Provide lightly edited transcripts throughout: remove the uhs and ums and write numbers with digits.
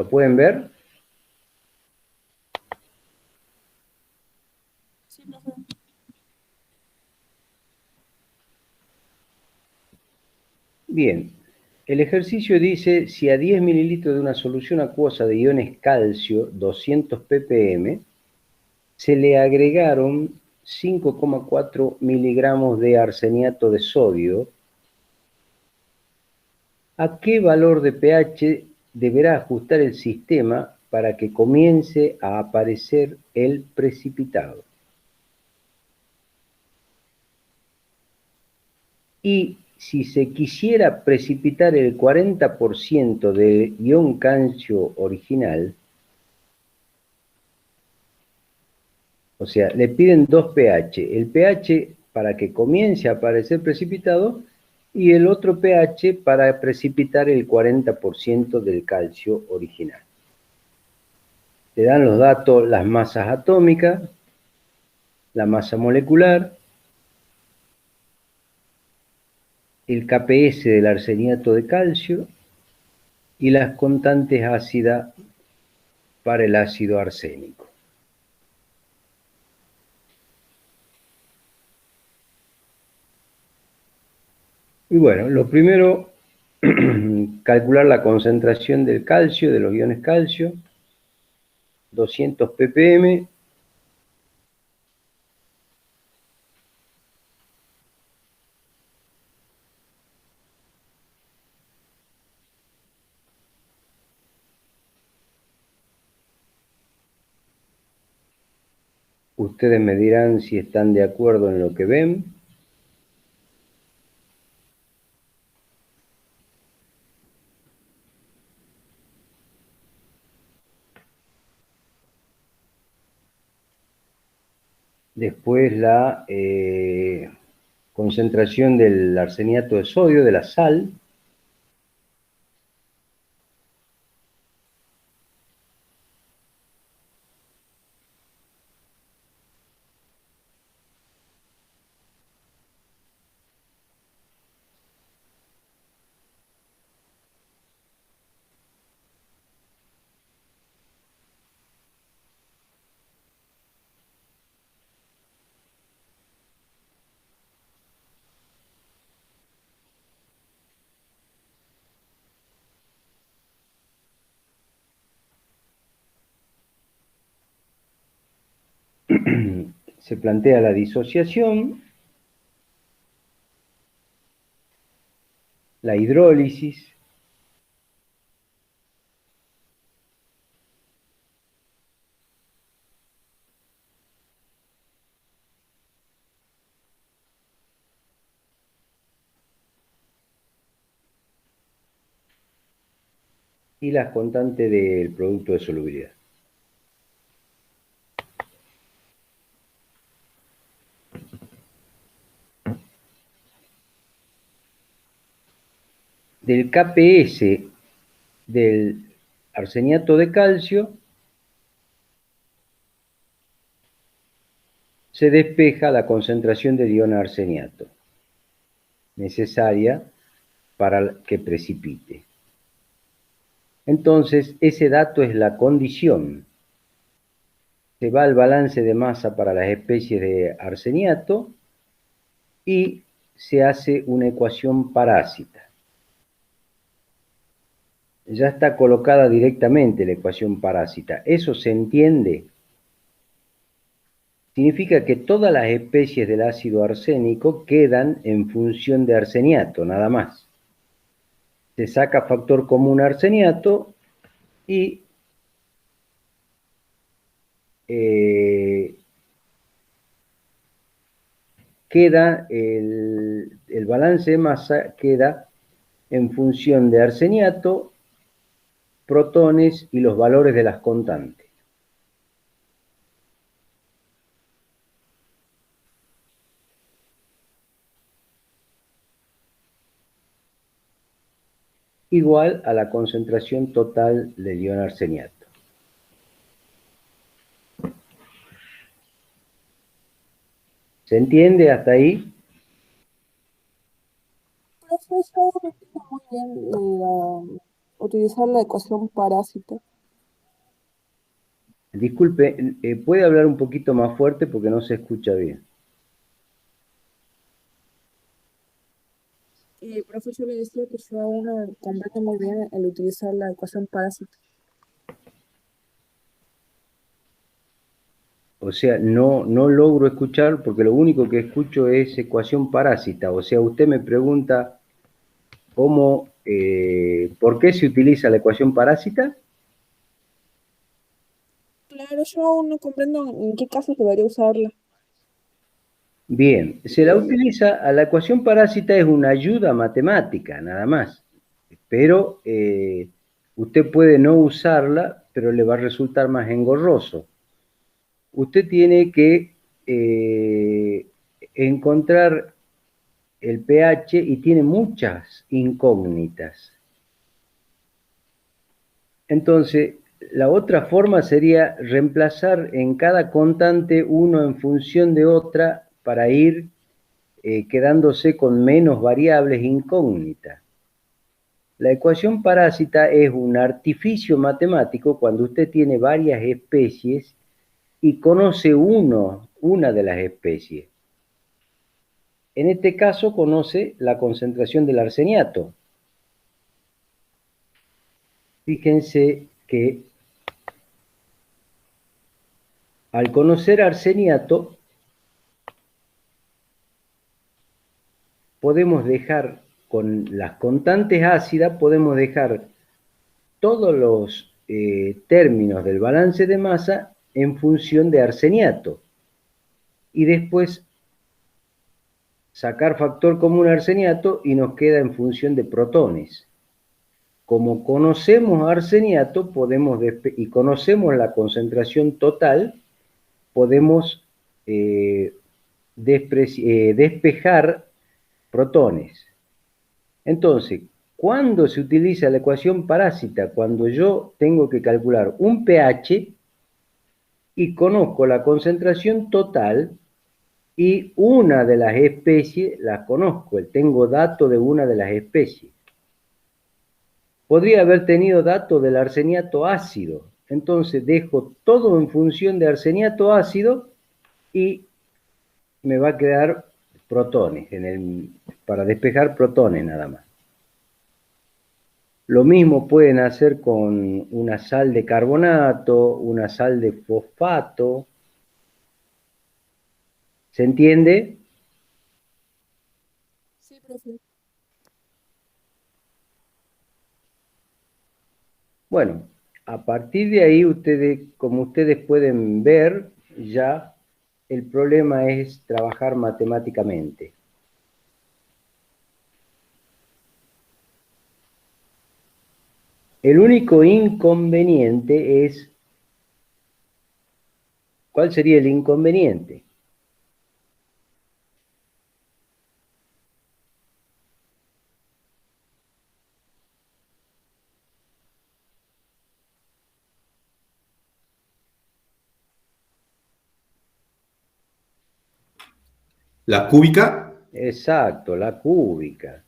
¿Lo pueden ver? Sí, profe. Bien. El ejercicio dice, si a 10 mililitros de una solución acuosa de iones calcio, 200 ppm, se le agregaron 5,4 miligramos de arseniato de sodio, ¿a qué valor de pH deberá ajustar el sistema para que comience a aparecer el precipitado? Y si se quisiera precipitar el 40% del ion calcio original, o sea, le piden dos pH, el pH para que comience a aparecer precipitado y el otro pH para precipitar el 40% del calcio original. Te dan los datos, las masas atómicas, la masa molecular, el KPS del arseniato de calcio y las constantes ácidas para el ácido arsénico. Y bueno, lo primero, calcular la concentración del calcio, de los iones calcio, 200 ppm. Ustedes me dirán si están de acuerdo en lo que ven. Después la concentración del arseniato de sodio, de la sal. Se plantea la disociación, la hidrólisis, y las constantes del producto de solubilidad. Del KPS del arseniato de calcio se despeja la concentración del ion arseniato necesaria para que precipite. Entonces, ese dato es la condición. Se va al balance de masa para las especies de arseniato y se hace una ecuación parásita. Ya está colocada directamente la ecuación parásita. ¿Eso se entiende? Significa que todas las especies del ácido arsénico quedan en función de arseniato, nada más. Se saca factor común arseniato y queda el balance de masa queda en función de arseniato, protones y los valores de las constantes. Igual a la concentración total del ion arseniato. ¿Se entiende hasta ahí? Profe, yo no entiendo muy bien utilizar la ecuación parásita. Disculpe, ¿puede hablar un poquito más fuerte porque no se escucha bien? Profe, yo le decía que yo aún no comprendo muy bien el utilizar la ecuación parásita. O sea, no logro escuchar porque lo único que escucho es ecuación parásita. O sea, usted me pregunta cómo, ¿por qué se utiliza la ecuación parásita? Claro, yo aún no comprendo en qué caso debería usarla. Bien, se la utiliza, a la ecuación parásita es una ayuda matemática, nada más. Pero usted puede no usarla, pero le va a resultar más engorroso. Usted tiene que encontrar el pH y tiene muchas incógnitas. Entonces, la otra forma sería reemplazar en cada constante uno en función de otra para ir quedándose con menos variables incógnitas. La ecuación parásita es un artificio matemático cuando usted tiene varias especies y conoce una de las especies. En este caso conoce la concentración del arseniato. Fíjense que al conocer arseniato podemos dejar con las constantes ácidas, podemos dejar todos los términos del balance de masa en función de arseniato y después sacar factor común arseniato y nos queda en función de protones. Como conocemos arseniato y conocemos la concentración total, podemos eh, despejar protones. Entonces, ¿cuándo se utiliza la ecuación parásita? Cuando yo tengo que calcular un pH y conozco la concentración total y una de las especies la conozco, tengo datos de una de las especies. Podría haber tenido datos del arseniato ácido, entonces dejo todo en función de arseniato ácido y me va a quedar protones, para despejar protones nada más. Lo mismo pueden hacer con una sal de carbonato, una sal de fosfato. ¿Se entiende? Sí, profe. Bueno, a partir de ahí como ustedes pueden ver, ya el problema es trabajar matemáticamente. El único inconveniente es, ¿cuál sería el inconveniente? La cúbica, Exacto, la cúbica.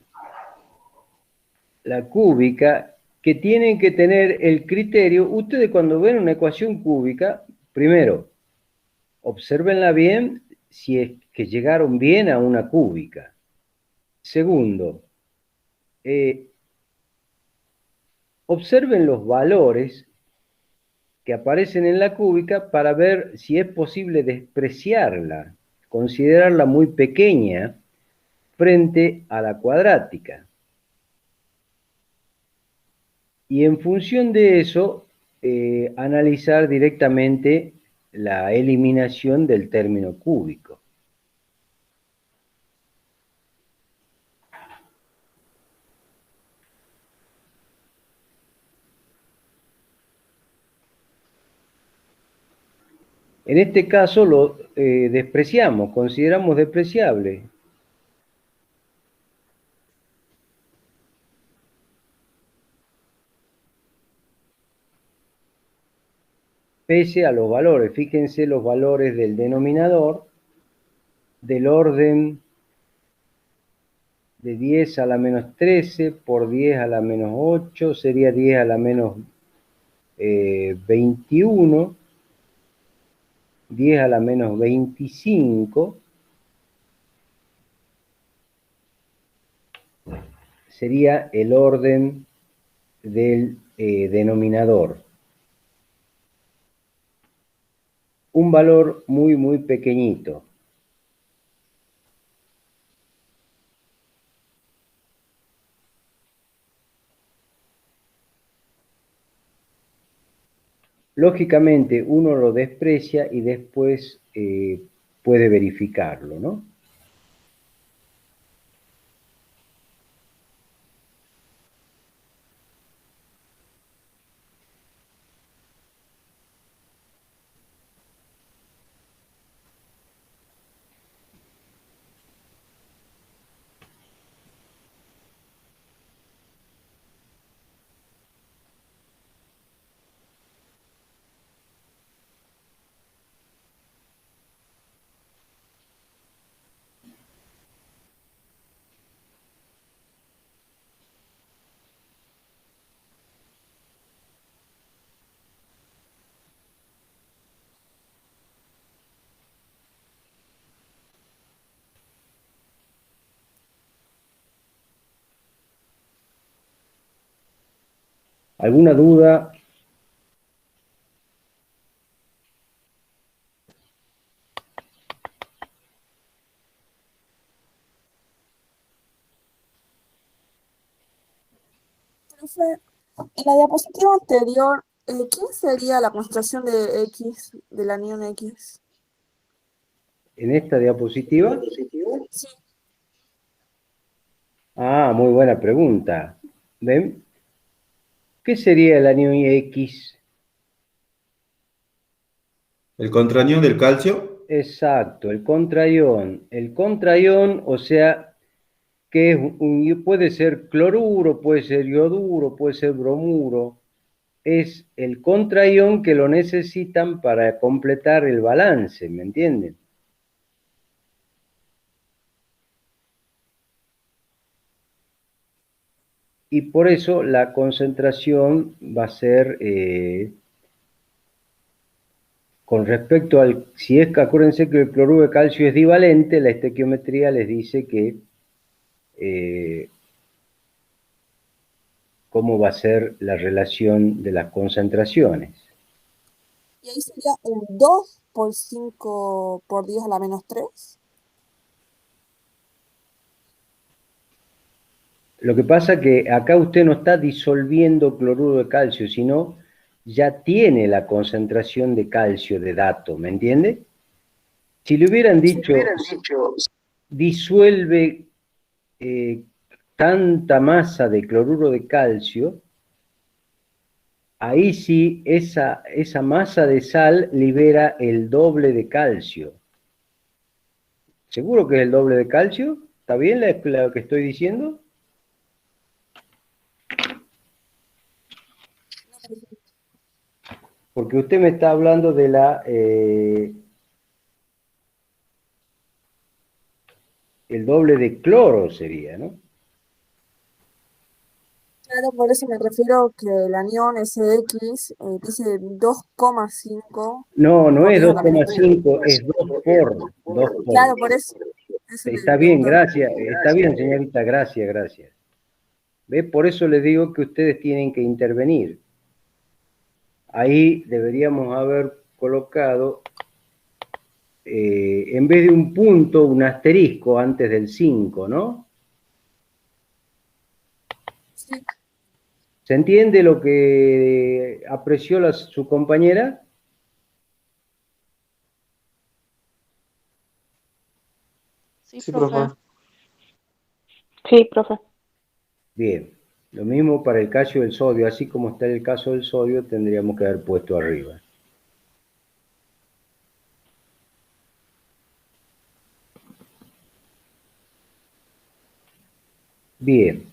La cúbica, que tienen que tener el criterio, ustedes cuando ven una ecuación cúbica, primero, obsérvenla bien si es que llegaron bien a una cúbica. Segundo, eh, observen los valores que aparecen en la cúbica para ver si es posible despreciarla, considerarla muy pequeña frente a la cuadrática. Y en función de eso, analizar directamente la eliminación del término cúbico. En este caso lo despreciamos, consideramos despreciable, pese a los valores. Fíjense los valores del denominador, del orden de 10 a la menos 13 por 10 a la menos 8, sería 10 a la menos 21. 10 a la menos 25 sería el orden del denominador. Un valor muy, muy pequeñito. Lógicamente uno lo desprecia y después puede verificarlo, ¿no? ¿Alguna duda? Profe, en la diapositiva anterior, ¿quién sería la concentración de X, del anión X? En esta diapositiva. Sí. Ah, muy buena pregunta. ¿Ven? ¿Qué sería el anión X? El contrañón del calcio. Exacto, el contraión. El contraión, o sea, que es puede ser cloruro, puede ser ioduro, puede ser bromuro. Es el contraión que lo necesitan para completar el balance, ¿me entienden? Y por eso la concentración va a ser, con respecto al, si es que acuérdense que el cloruro de calcio es divalente, la estequiometría les dice que eh, cómo va a ser la relación de las concentraciones. Y ahí sería un 2 por 5 por 10 a la menos 3. Lo que pasa que acá usted no está disolviendo cloruro de calcio, sino ya tiene la concentración de calcio de dato, ¿me entiende? Si le hubieran dicho, disuelve tanta masa de cloruro de calcio, ahí sí esa masa de sal libera el doble de calcio. ¿Seguro que es el doble de calcio? ¿Está bien lo que estoy diciendo? Porque usted me está hablando de el doble de cloro sería, ¿no? Claro, por eso me refiero que el anión SX dice 2,5 No, no por es 10 a la menos 3. 2,5, es 2 por. Claro, por eso le Está bien, preguntaba. gracias. Está bien, señorita, gracias, gracias. ¿Ve? Por eso les digo que ustedes tienen que intervenir. Ahí deberíamos haber colocado, en vez de un punto, un asterisco antes del 5, ¿no? Sí, ¿Se entiende lo que apreció su compañera? Sí, Sí, profe. profe. Sí, profe. Bien. Lo mismo para el calcio del sodio. Así como está el caso del sodio, tendríamos que haber puesto arriba. Bien.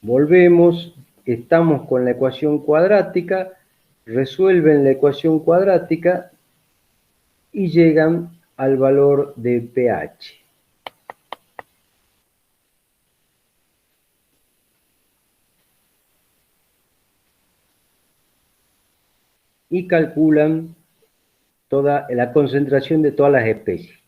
Volvemos. Estamos con la ecuación cuadrática. Resuelven la ecuación cuadrática y llegan al valor de pH. Y calculan toda la concentración de todas las especies.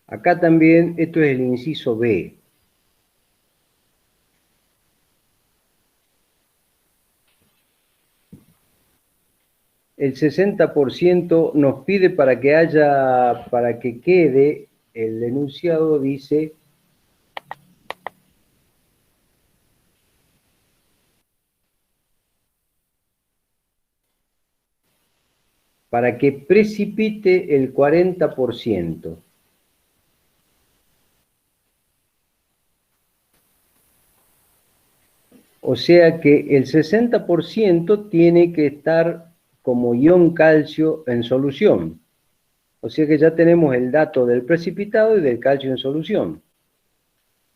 Acá también, esto es el inciso B. El 60% nos pide para que quede el enunciado, dice, para que precipite el 40%. O sea que el 60% tiene que estar como ion calcio en solución. O sea que ya tenemos el dato del precipitado y del calcio en solución.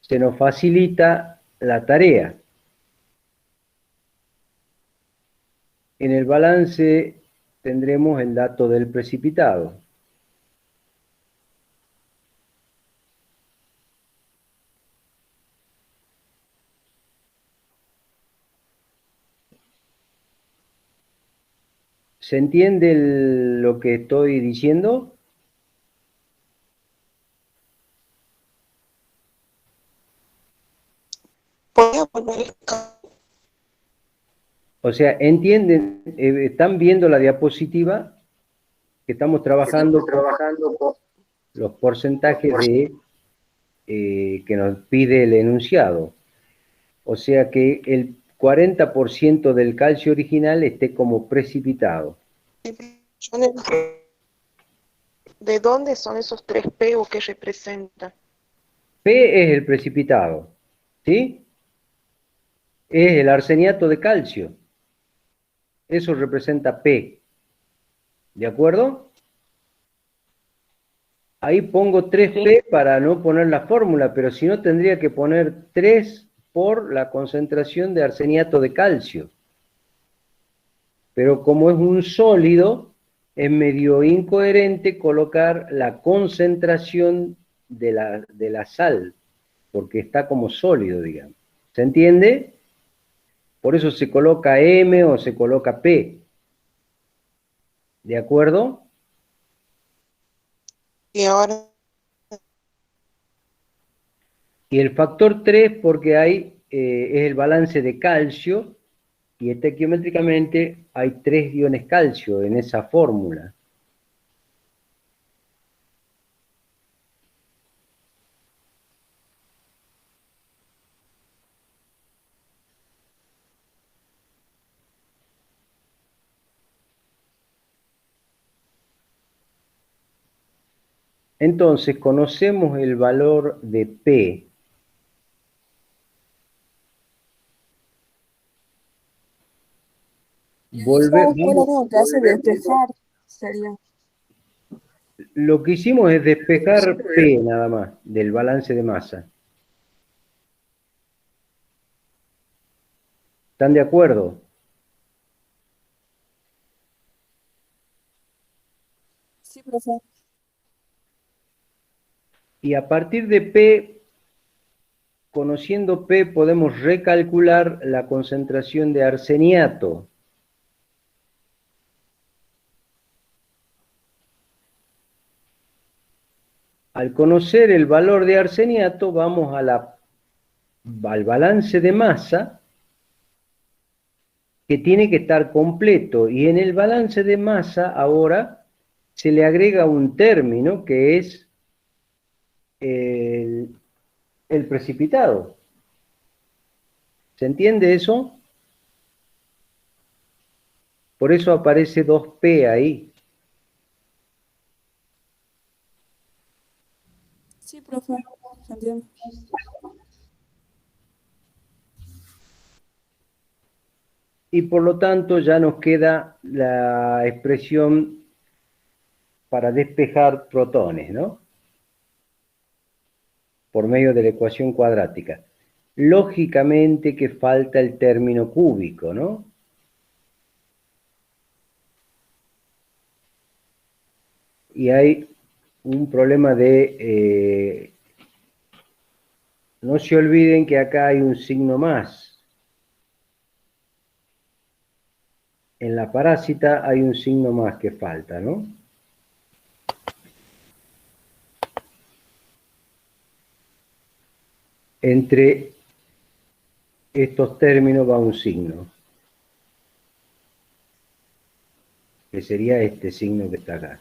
Se nos facilita la tarea. En el balance tendremos el dato del precipitado. ¿Se entiende lo que estoy diciendo? ¿Podría volver? O sea, ¿entienden? ¿Están viendo la diapositiva? Que estamos trabajando con los porcentajes que nos pide el enunciado. O sea que el 40% del calcio original esté como precipitado. ¿De dónde son esos 3P o qué representan? P es el precipitado, ¿sí? Es el arseniato de calcio. Eso representa P. ¿De acuerdo? Ahí pongo 3P para no poner la fórmula, pero si no tendría que poner 3 por la concentración de arseniato de calcio. Pero como es un sólido, es medio incoherente colocar la concentración de la sal, porque está como sólido, digamos. ¿Se entiende? Por eso se coloca M o se coloca P. ¿De acuerdo? Y ahora, Y el factor 3 porque es el balance de calcio, y estequiométricamente hay 3 iones calcio en esa fórmula. Entonces, conocemos el valor de P. Después lo único que hace es despejar, sería. Lo que hicimos es despejar P nada más del balance de masa. ¿Están de acuerdo? Sí, profe. Y a partir de P, conociendo P, podemos recalcular la concentración de arseniato. Al conocer el valor de arseniato, vamos al balance de masa, que tiene que estar completo. Y en el balance de masa, ahora, se le agrega un término que es el precipitado. ¿Se entiende eso? Por eso aparece 2P ahí. Sí, profe. ¿Se entiende? Y por lo tanto ya nos queda la expresión para despejar protones, ¿no? Por medio de la ecuación cuadrática. Lógicamente que falta el término cúbico, ¿no? Y hay un problema de... no se olviden que acá hay un signo más. En la parásita hay un signo más que falta, ¿no? Entre estos términos va un signo, que sería este signo que está acá.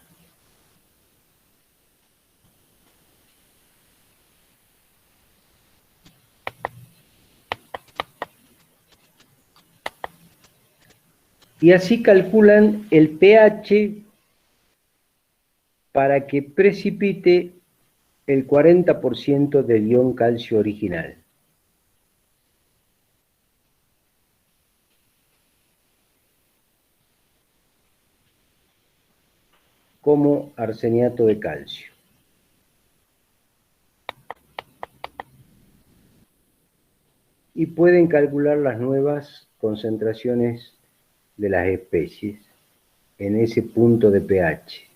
Y así calculan el pH para que precipite el 40% del ion calcio original. Como arseniato de calcio. Y pueden calcular las nuevas concentraciones de las especies en ese punto de pH.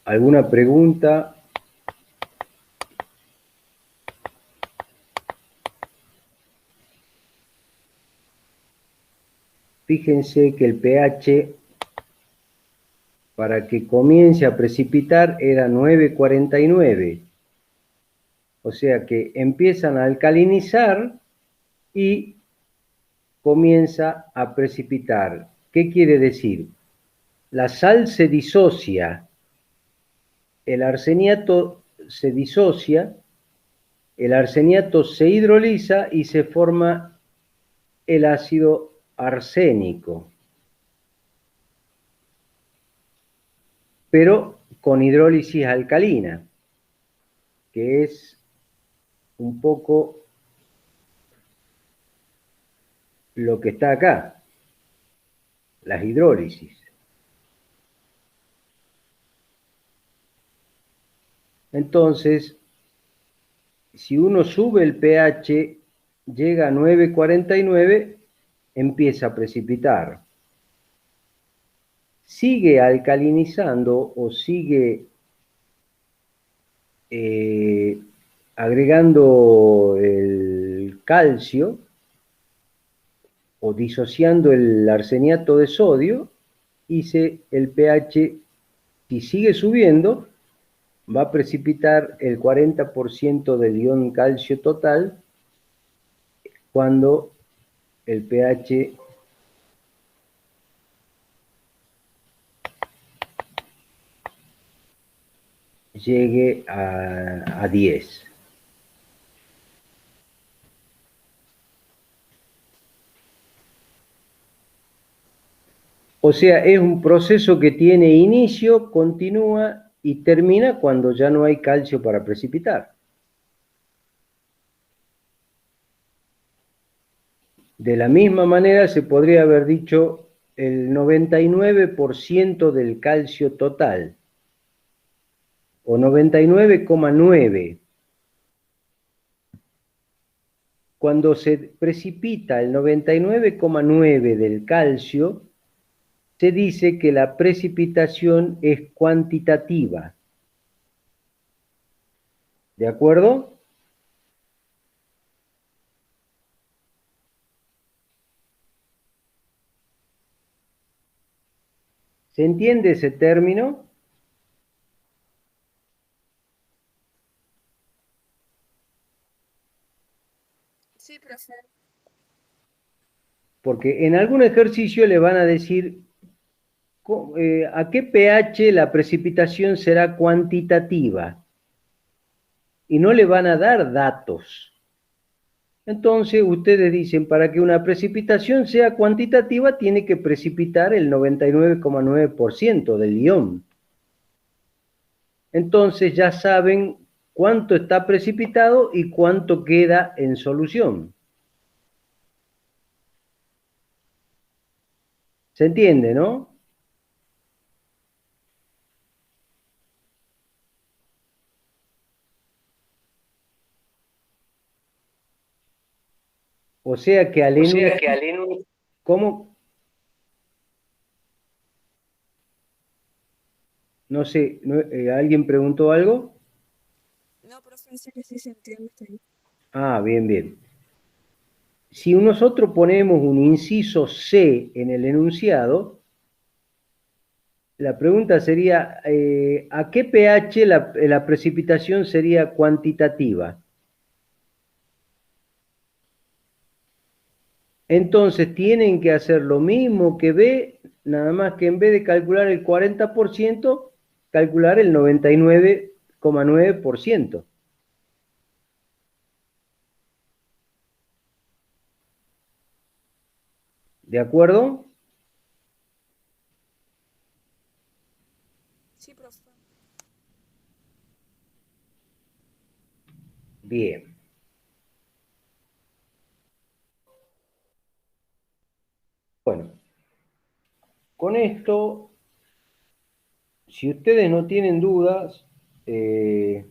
¿Alguna pregunta? Fíjense que el pH para que comience a precipitar era 9,49. O sea que empiezan a alcalinizar y comienza a precipitar. ¿Qué quiere decir? La sal se disocia, el arseniato se disocia, el arseniato se hidroliza y se forma el ácido arsénico. Pero con hidrólisis alcalina, que es un poco lo que está acá, las hidrólisis. Entonces, si uno sube el pH, llega a 9,49, empieza a precipitar. Sigue alcalinizando o sigue agregando el calcio o disociando el arseniato de sodio, y el pH, si sigue subiendo, va a precipitar el 40% del ion calcio total cuando el pH llegue a 10. O sea, es un proceso que tiene inicio, continúa y termina cuando ya no hay calcio para precipitar. De la misma manera se podría haber dicho el 99% del calcio total, o 99,9. Cuando se precipita el 99,9 del calcio, se dice que la precipitación es cuantitativa. ¿De acuerdo? ¿Se entiende ese término? Sí, profe. Porque en algún ejercicio le van a decir a qué pH la precipitación será cuantitativa y no le van a dar datos. Entonces ustedes dicen, para que una precipitación sea cuantitativa tiene que precipitar el 99,9% del ion. Entonces ya saben cuánto está precipitado y cuánto queda en solución. ¿Se entiende, no? O sea que al ¿cómo? No sé, ¿alguien preguntó algo? No, profe, dice que sí se entiende, está bien. Ah, bien, bien. Si nosotros ponemos un inciso C en el enunciado, la pregunta sería, ¿a qué pH la precipitación sería cuantitativa? Entonces tienen que hacer lo mismo que B, nada más que en vez de calcular el 40%, calcular el 99,9%. ¿De acuerdo? Sí, profe. Bien. Bueno, con esto, si ustedes no tienen dudas, si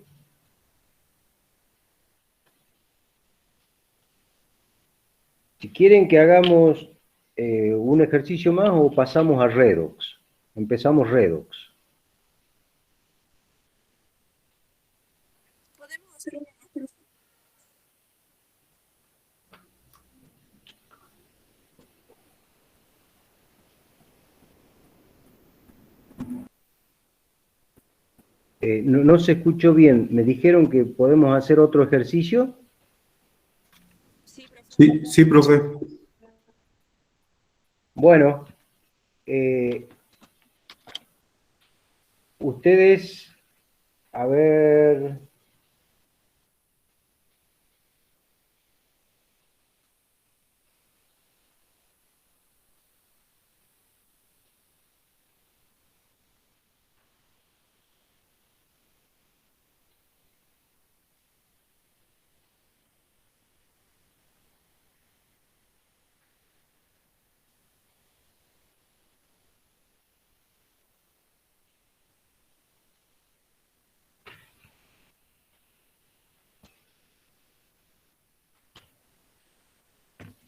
quieren que hagamos un ejercicio más o pasamos a Redox. Empezamos Redox. ¿Podemos hacer uno más, profe? No se escuchó bien. ¿Me dijeron que podemos hacer otro ejercicio? Sí, profe. Sí, sí, profe. Bueno, ustedes, a ver,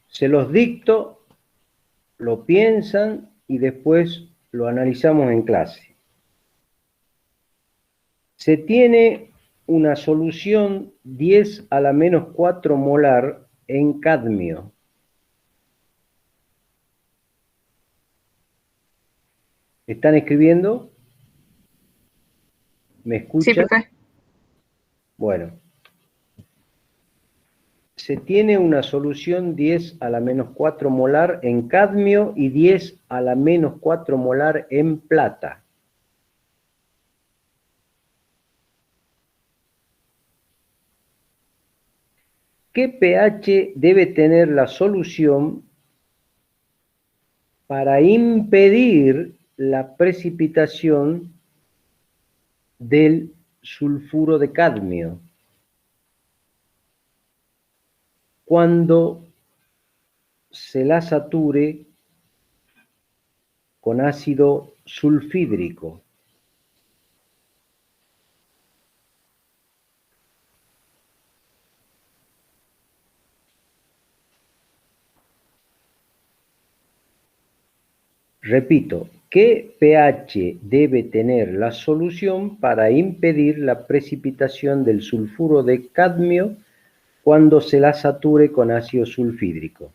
se los dicto, lo piensan y después lo analizamos en clase. Se tiene una solución 10 a la menos 4 molar en cadmio. ¿Están escribiendo? ¿Me Sí, escuchan? profe. Bueno. Se tiene una solución 10 a la menos 4 molar en cadmio y 10 a la menos 4 molar en plata. ¿Qué pH debe tener la solución para impedir la precipitación del sulfuro de cadmio cuando se la sature con ácido sulfídrico? Repito, ¿qué pH debe tener la solución para impedir la precipitación del sulfuro de cadmio cuando se la sature con ácido sulfídrico?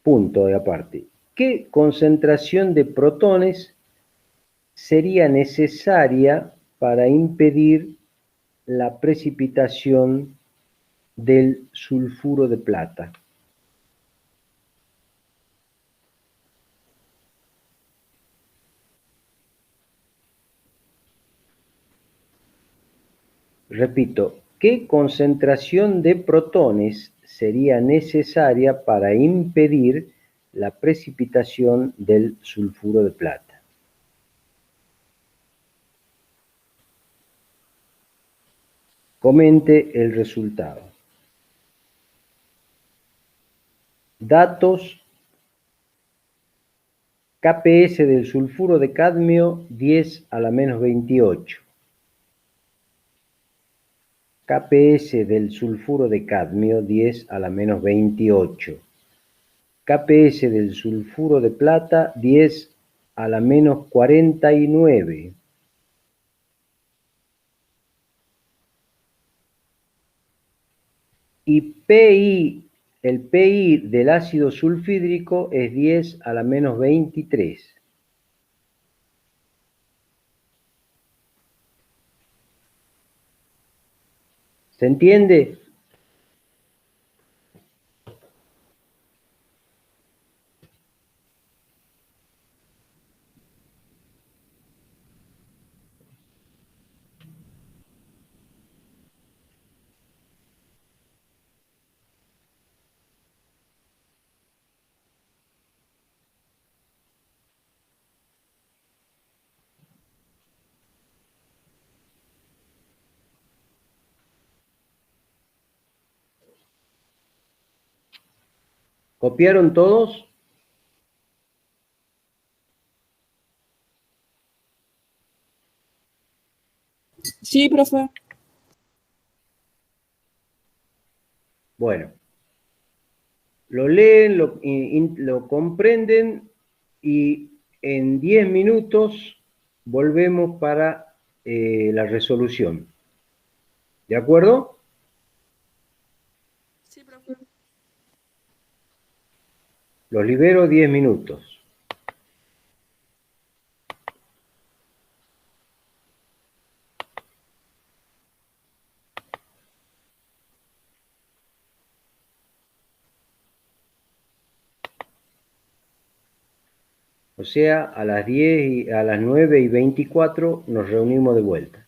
Punto de aparte. ¿Qué concentración de protones sería necesaria para impedir la precipitación del sulfuro de plata? Repito, ¿qué concentración de protones sería necesaria para impedir la precipitación del sulfuro de plata? Comente el resultado. Datos: KPS del sulfuro de cadmio 10 a la menos 28. KPS del sulfuro de cadmio 10 a la menos 28. KPS del sulfuro de plata 10 a la menos 49. Y PI, el PI del ácido sulfídrico es 10 a la menos 23. ¿Se entiende? ¿Copiaron todos? Sí, profe. Bueno, lo leen, lo comprenden y en 10 minutos volvemos para la resolución. ¿De acuerdo? Sí, profe. Los libero 10 minutos. O sea, a las 10 y a las 9:24 nos reunimos de vuelta.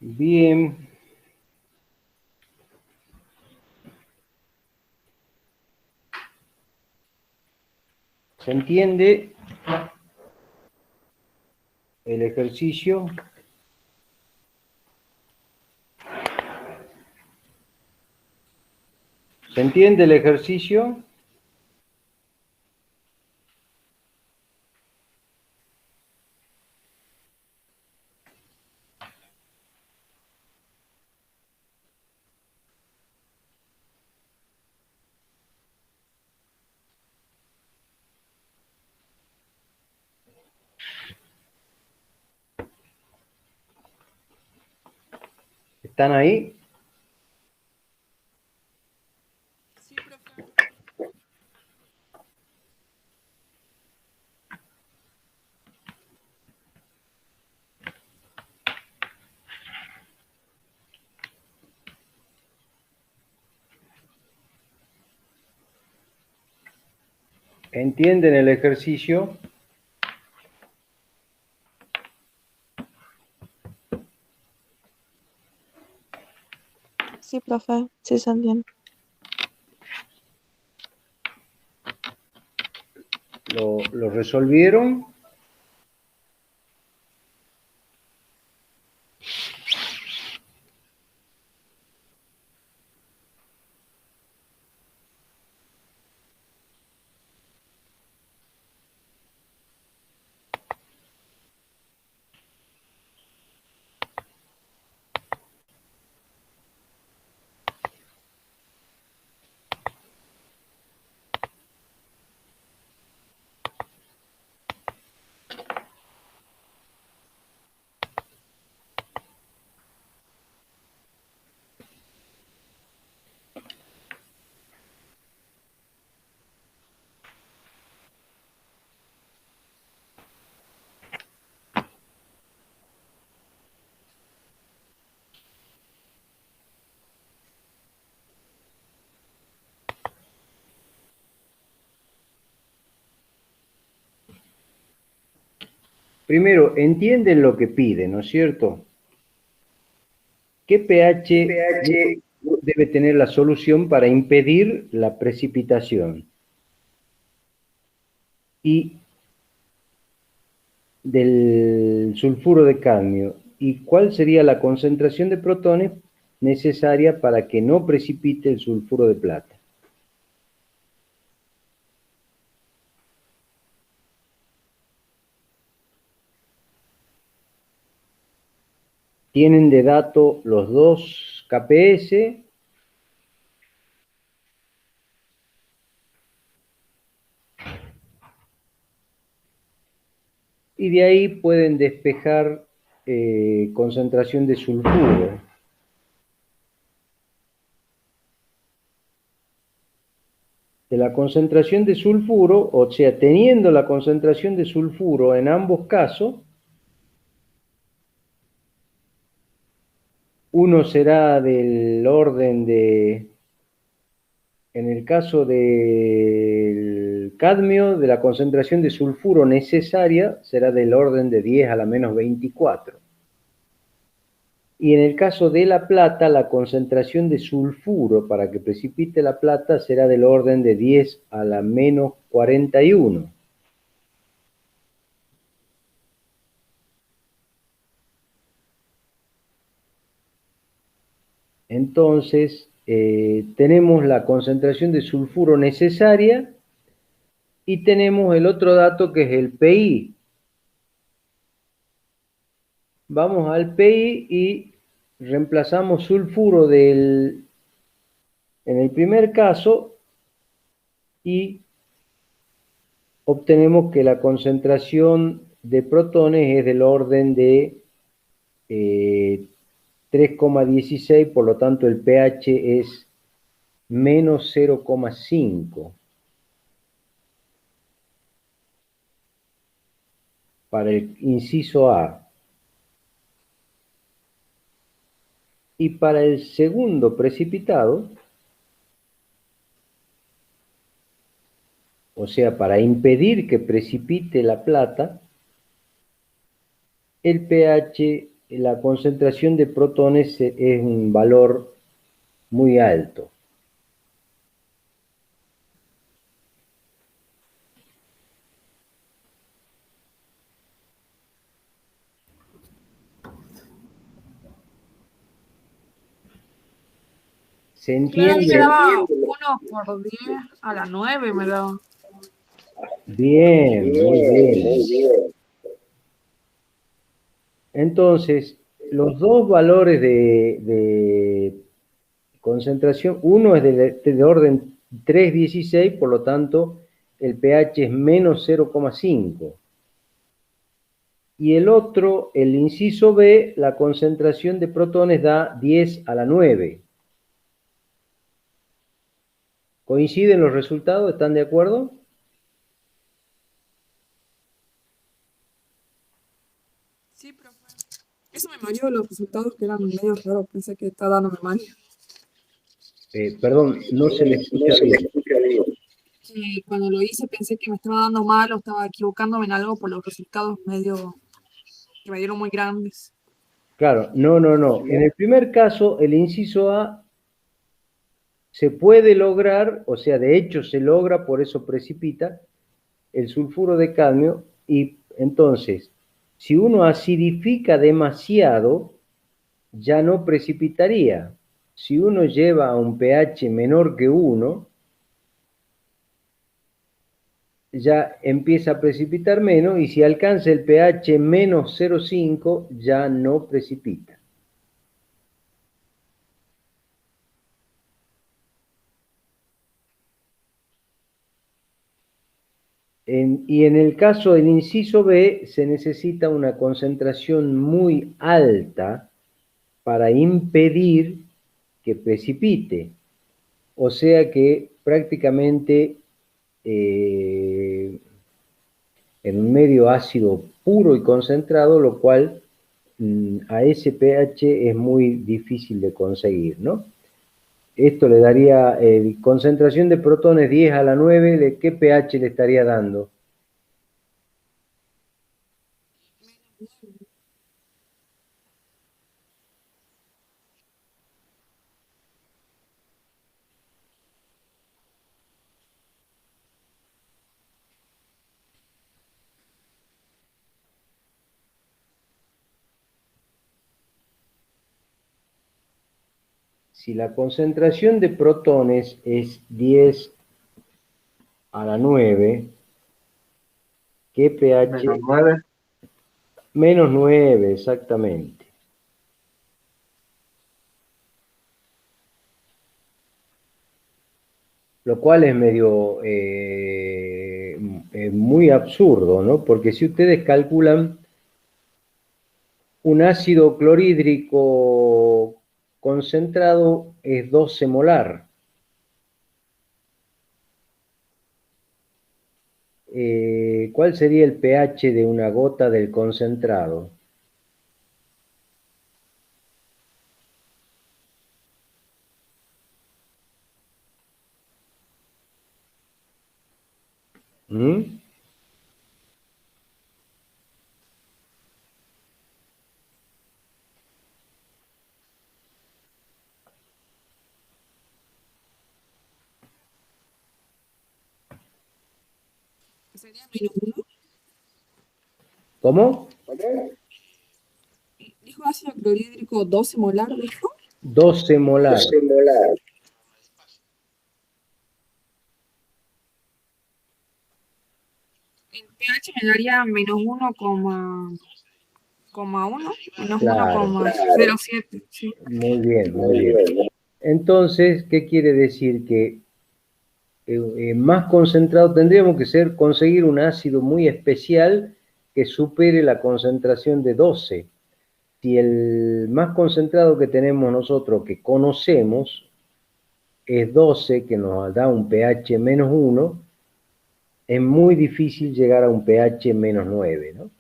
Bien. ¿Se entiende el ejercicio? ¿Se entiende el ejercicio? ¿Están ahí? Sí, profe. ¿Entienden el ejercicio? Sí, profe. Sí, se entiende. ¿Lo resolvieron? Primero, entienden lo que pide, ¿no es cierto? ¿Qué pH debe tener la solución para impedir la precipitación? Y del sulfuro de cadmio. ¿Y cuál sería la concentración de protones necesaria para que no precipite el sulfuro de plata? Tienen de dato los dos KPS. Y de ahí pueden despejar concentración de sulfuro. De la concentración de sulfuro, o sea, teniendo la concentración de sulfuro en ambos casos, uno será del orden de, en el caso del cadmio, de la concentración de sulfuro necesaria será del orden de 10 a la menos 24. Y en el caso de la plata, la concentración de sulfuro para que precipite la plata será del orden de 10 a la menos 41. Entonces, tenemos la concentración de sulfuro necesaria y tenemos el otro dato que es el PI. Vamos al PI y reemplazamos sulfuro en el primer caso y obtenemos que la concentración de protones es del orden de 3,16, por lo tanto el pH es menos 0,5 para el inciso A. Y para el segundo precipitado, o sea, para impedir que precipite la plata, el pH la concentración de protones es un valor muy alto. ¿Se Claro, a mí me entiende? daba 1 por 10 a la 9, me daba. Bien, muy bien. Entonces, los dos valores de concentración, uno es de orden 3,16, por lo tanto, el pH es menos 0,5. Y el otro, el inciso B, la concentración de protones da 10⁻⁹. ¿Coinciden los resultados? ¿Están de acuerdo? Sí, profe. Eso me mareó los resultados que eran medio raros. Pensé que estaba dándome mal. Perdón, no se le escucha bien. Que cuando lo hice pensé que me estaba dando mal o estaba equivocándome en algo por los resultados medio que me dieron muy grandes. Claro, no. En el primer caso, el inciso A se puede lograr, o sea, de hecho se logra, por eso precipita el sulfuro de cadmio, y entonces, si uno acidifica demasiado, ya no precipitaría. Si uno lleva a un pH menor que 1, ya empieza a precipitar menos, y si alcanza el pH menos 0,5, ya no precipita. Y en el caso del inciso B, se necesita una concentración muy alta para impedir que precipite. O sea que prácticamente en un medio ácido puro y concentrado, lo cual a ese pH es muy difícil de conseguir, ¿no? Esto le daría concentración de protones 10⁻⁹, ¿de qué pH le estaría dando? Si la concentración de protones es 10⁻⁹, ¿qué pH? Menos 9. Menos 9, exactamente. Lo cual es medio muy absurdo, ¿no? Porque si ustedes calculan un ácido clorhídrico concentrado es 12 molar. ¿Cuál sería el pH de una gota del concentrado? ¿Mm? ¿Sería -1? ¿Cómo? Dijo ácido clorhídrico 12 molar, dijo. 12 molar. El pH me daría -1,1, menos Claro. 1,07. Sí. Muy bien, muy bien. Entonces, ¿qué quiere decir? Que más concentrado tendríamos que conseguir un ácido muy especial que supere la concentración de 12. Si el más concentrado que tenemos nosotros, que conocemos, es 12, que nos da un pH menos 1, es muy difícil llegar a un pH menos 9, ¿no?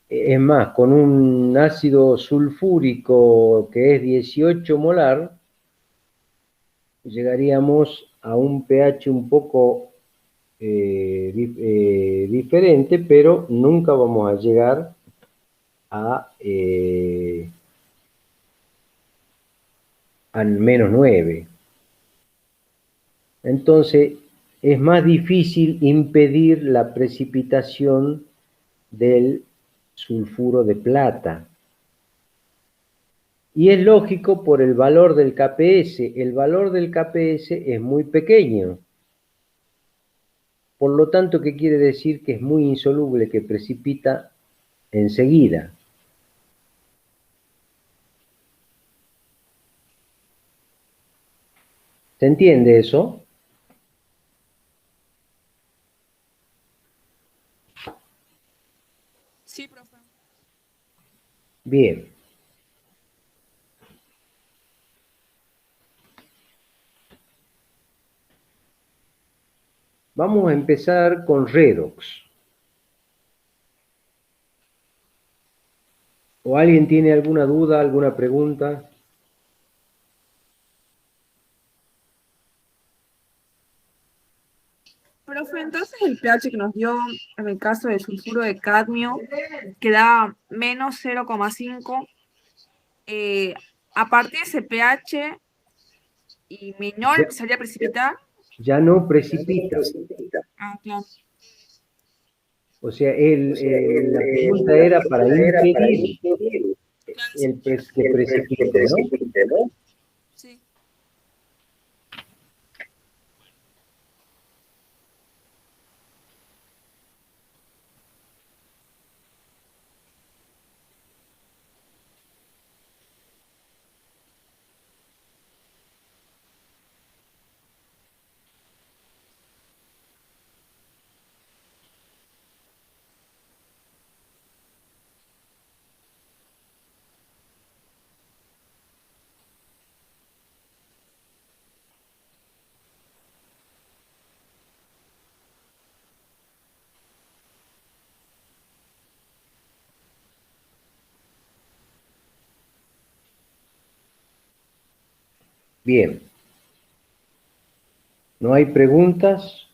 Es más, con un ácido sulfúrico que es 18 molar, llegaríamos a un pH un poco diferente, pero nunca vamos a llegar a menos 9. Entonces, es más difícil impedir la precipitación del sulfuro de plata. Y es lógico por el valor del KPS. El valor del KPS es muy pequeño. Por lo tanto, ¿qué quiere decir? Que es muy insoluble, que precipita enseguida. ¿Se entiende eso? Sí, profe. Bien. Vamos a empezar con redox. ¿O alguien tiene alguna duda, alguna pregunta? Profe, entonces el pH que nos dio en el caso del sulfuro de cadmio, que da menos 0,5, a partir de ese pH y menor Ya, empezaría a precipitar. ya no precipita. Ah, claro. O sea, la pregunta era para impedir Claro, sí. que precipite, ¿no? Sí. Bien. ¿No hay preguntas?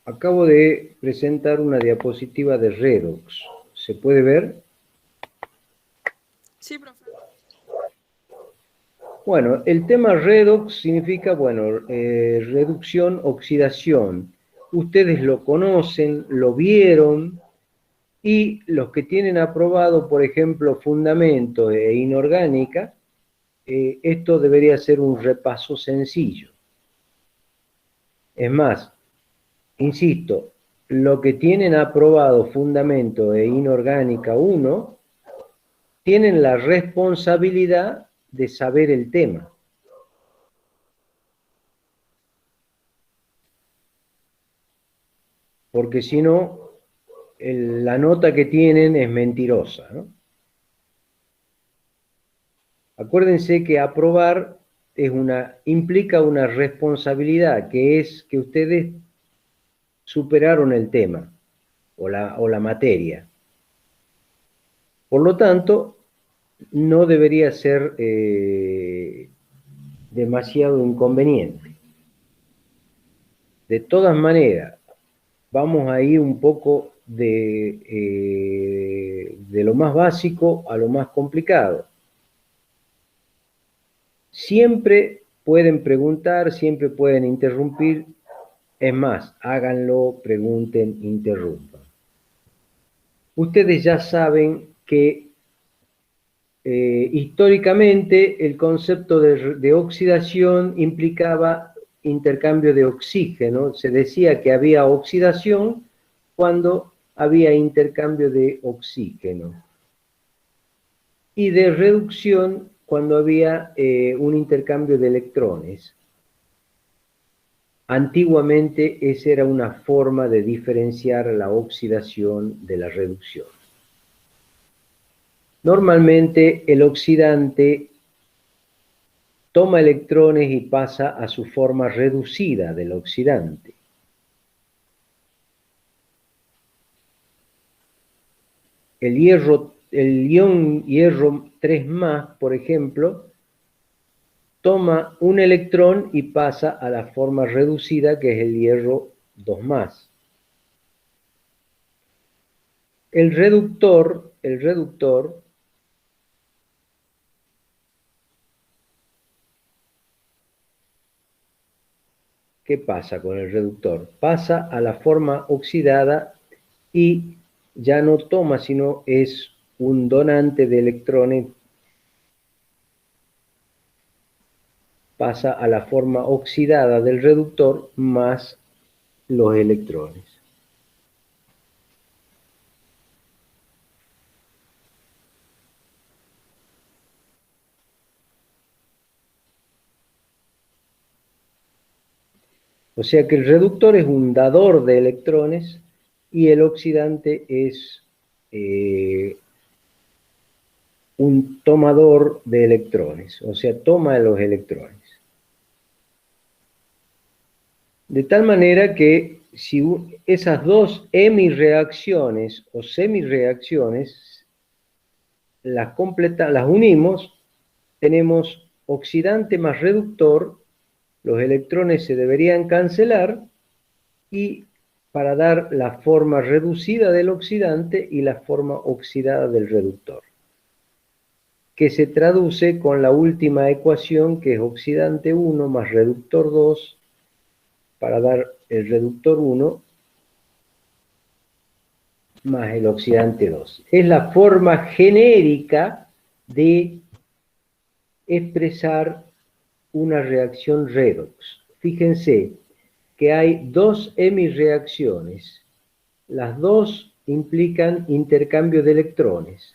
Acabo de presentar una diapositiva de redox. ¿Se puede ver? Sí, profe. Bueno, el tema redox significa, bueno, reducción, oxidación. Ustedes lo conocen, lo vieron, y los que tienen aprobado, por ejemplo, fundamentos e inorgánica, esto debería ser un repaso sencillo. Es más, insisto, lo que tienen aprobado fundamento e inorgánica 1, tienen la responsabilidad de saber el tema. Porque si no, la nota que tienen es mentirosa, ¿no? Acuérdense que aprobar implica una responsabilidad, que es que ustedes superaron el tema o la materia. Por lo tanto, no debería ser demasiado inconveniente. De todas maneras, vamos a ir un poco de lo más básico a lo más complicado. Siempre pueden preguntar, siempre pueden interrumpir. Es más, háganlo, pregunten, interrumpan. Ustedes ya saben que históricamente el concepto de oxidación implicaba intercambio de oxígeno. Se decía que había oxidación cuando había intercambio de oxígeno. Y de reducción cuando había un intercambio de electrones. Antiguamente esa era una forma de diferenciar la oxidación de la reducción. Normalmente el oxidante toma electrones y pasa a su forma reducida del oxidante. el ion hierro 3 más, por ejemplo, toma un electrón y pasa a la forma reducida, que es el hierro 2 más. El reductor, ¿qué pasa con el reductor? Pasa a la forma oxidada y ya no toma, sino es un donante de electrones, pasa a la forma oxidada del reductor más los electrones. O sea que el reductor es un dador de electrones y el oxidante es un tomador de electrones, o sea, toma los electrones. De tal manera que si esas dos hemireacciones o semireacciones las unimos, tenemos oxidante más reductor, los electrones se deberían cancelar y para dar la forma reducida del oxidante y la forma oxidada del reductor, que se traduce con la última ecuación, que es oxidante 1 más reductor 2, para dar el reductor 1 más el oxidante 2. Es la forma genérica de expresar una reacción redox. Fíjense que hay dos hemireacciones. Las dos implican intercambio de electrones.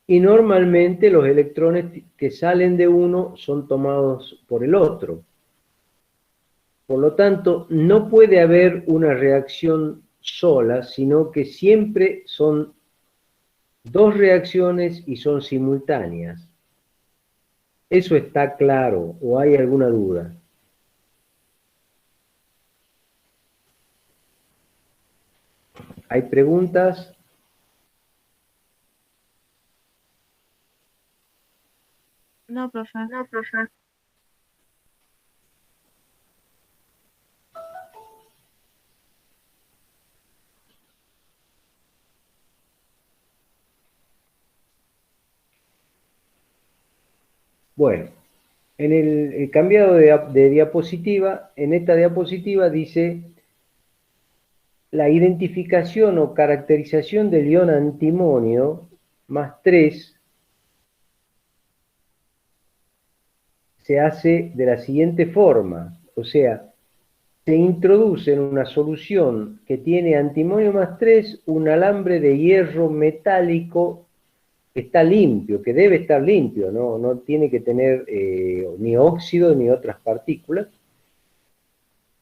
Y normalmente los electrones que salen de uno son tomados por el otro. Por lo tanto, no puede haber una reacción sola, sino que siempre son dos reacciones y son simultáneas. ¿Eso está claro o hay alguna duda? ¿Hay preguntas? No, profe. Bueno, en el cambiado de diapositiva, en esta diapositiva dice la identificación o caracterización del ion antimonio más 3 se hace de la siguiente forma, o sea, se introduce en una solución que tiene antimonio más 3 un alambre de hierro metálico que está limpio, que debe estar limpio, no tiene que tener ni óxido ni otras partículas,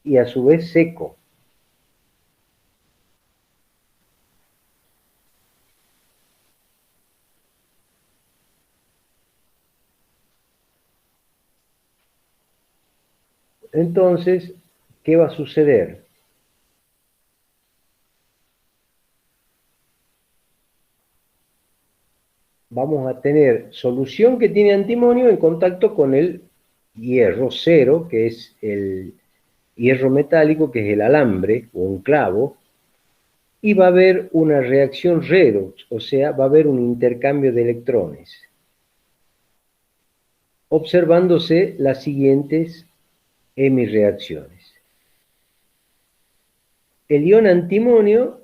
y a su vez seco. Entonces, ¿qué va a suceder? Vamos a tener solución que tiene antimonio en contacto con el hierro cero, que es el hierro metálico, que es el alambre o un clavo, y va a haber una reacción redox, o sea, va a haber un intercambio de electrones, observándose las siguientes hemireacciones. El ion antimonio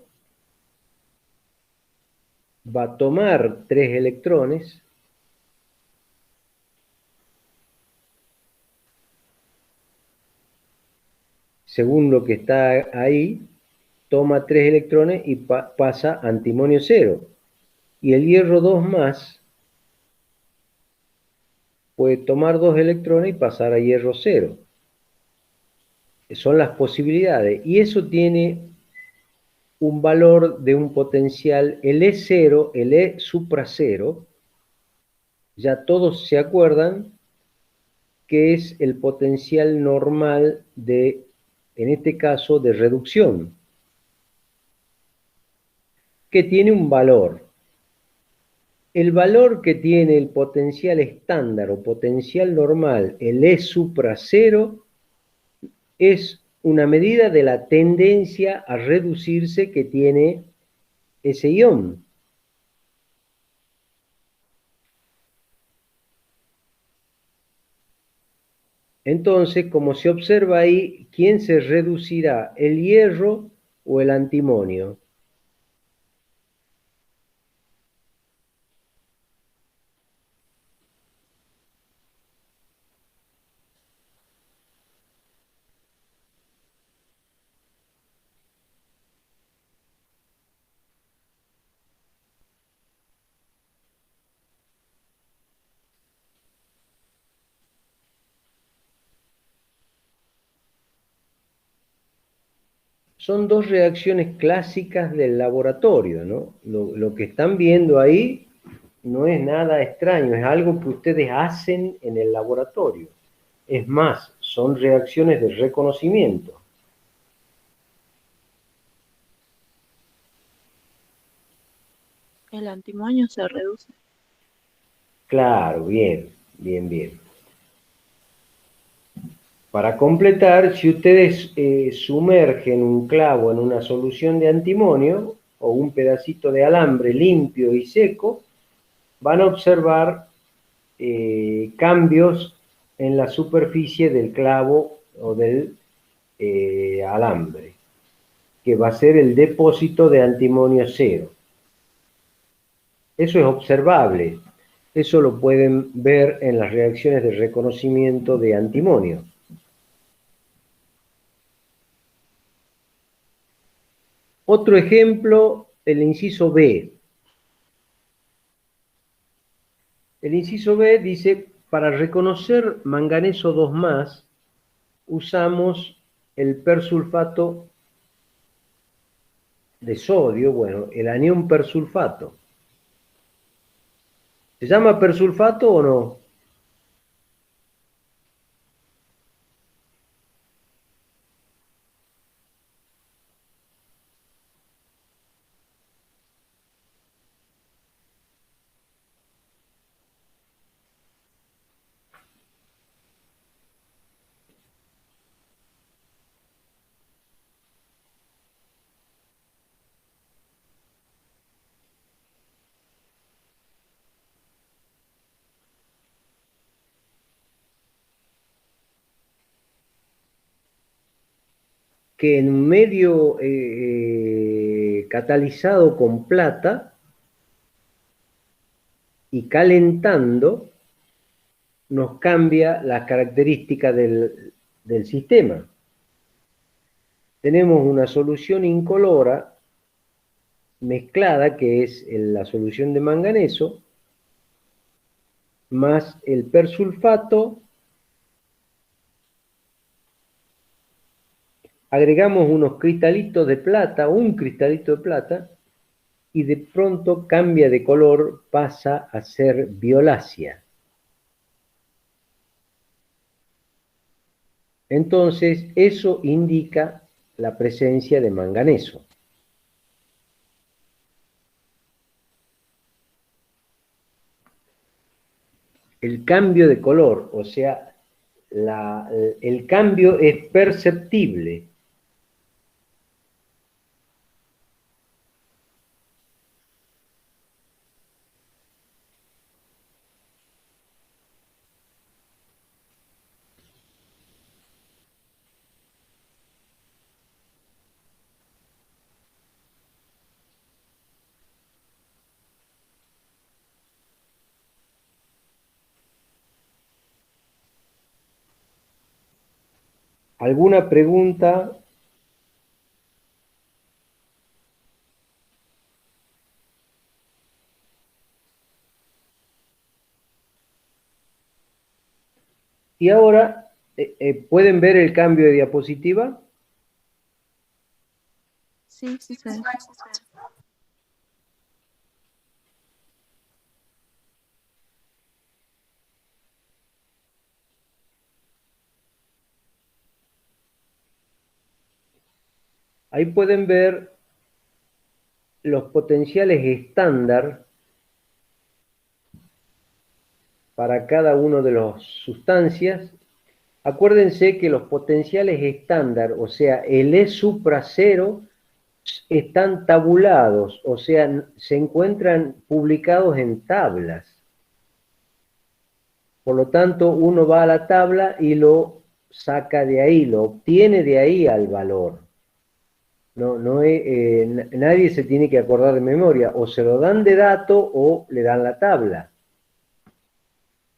va a tomar 3 electrones según lo que está ahí, toma 3 electrones y pasa a antimonio 0. Y el hierro 2 más puede tomar 2 electrones y pasar a hierro 0. Son las posibilidades. Y eso tiene un valor de un potencial, el E0, el E supra 0, ya todos se acuerdan que es el potencial normal de, en este caso, de reducción. que tiene un valor. El valor que tiene el potencial estándar o potencial normal, el E supra cero, es una medida de la tendencia a reducirse que tiene ese ion. Entonces, como se observa ahí, ¿quién se reducirá? ¿El hierro o el antimonio? Son dos reacciones clásicas del laboratorio, ¿no? Lo que están viendo ahí no es nada extraño, es algo que ustedes hacen en el laboratorio. Es más, son reacciones de reconocimiento. El antimonio se reduce. Claro, bien, bien, bien. Para completar, si ustedes sumergen un clavo en una solución de antimonio o un pedacito de alambre limpio y seco, van a observar cambios en la superficie del clavo o del alambre, que va a ser el depósito de antimonio cero. Eso es observable. Eso lo pueden ver en las reacciones de reconocimiento de antimonio. Otro ejemplo, el inciso B. El inciso B dice, para reconocer manganeso 2+, usamos el persulfato de sodio, bueno, el anión persulfato. ¿Se llama persulfato o no? Que en un medio catalizado con plata y calentando nos cambia las características del sistema. Tenemos una solución incolora mezclada, que es la solución de manganeso, más el persulfato. Agregamos unos cristalitos de plata, un cristalito de plata, y de pronto cambia de color, pasa a ser violácea. Entonces, eso indica la presencia de manganeso. El cambio de color, o sea, el cambio es perceptible. ¿Alguna pregunta? Y ahora, ¿pueden ver el cambio de diapositiva? Sí, sí se ve. Ahí pueden ver los potenciales estándar para cada uno de las sustancias. Acuérdense que los potenciales estándar, o sea, el E supra cero, están tabulados, o sea, se encuentran publicados en tablas. Por lo tanto, uno va a la tabla y lo saca de ahí, lo obtiene de ahí al valor. Nadie se tiene que acordar de memoria, o se lo dan de dato o le dan la tabla.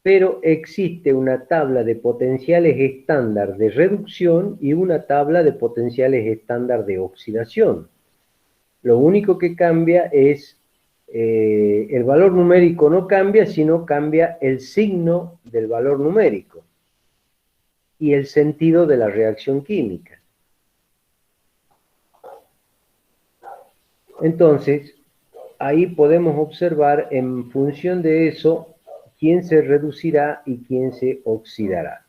Pero existe una tabla de potenciales estándar de reducción y una tabla de potenciales estándar de oxidación. Lo único que cambia es, el valor numérico no cambia, sino cambia el signo del valor numérico y el sentido de la reacción química. Entonces, ahí podemos observar en función de eso quién se reducirá y quién se oxidará.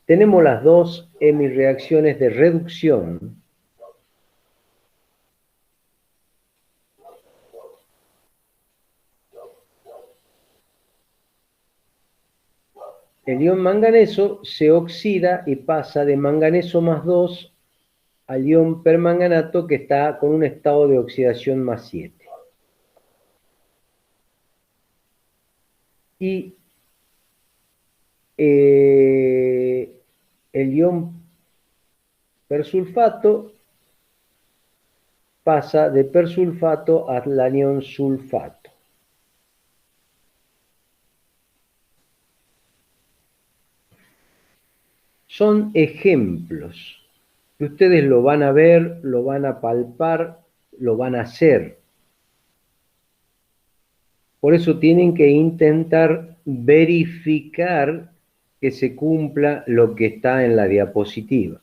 Tenemos las dos hemireacciones de reducción. El ion manganeso se oxida y pasa de manganeso más 2 al ion permanganato, que está con un estado de oxidación más 7. Y el ion persulfato pasa de persulfato al anión sulfato. Son ejemplos que ustedes lo van a ver, lo van a palpar, lo van a hacer. Por eso tienen que intentar verificar que se cumpla lo que está en la diapositiva.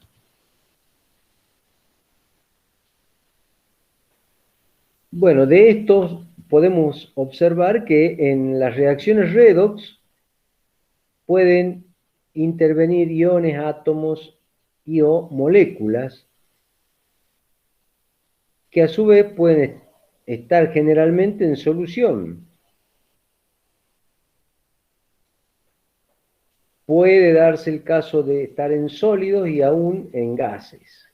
Bueno, de estos podemos observar que en las reacciones redox pueden intervenir iones, átomos y o moléculas que a su vez pueden estar generalmente en solución. Puede darse el caso de estar en sólidos y aún en gases,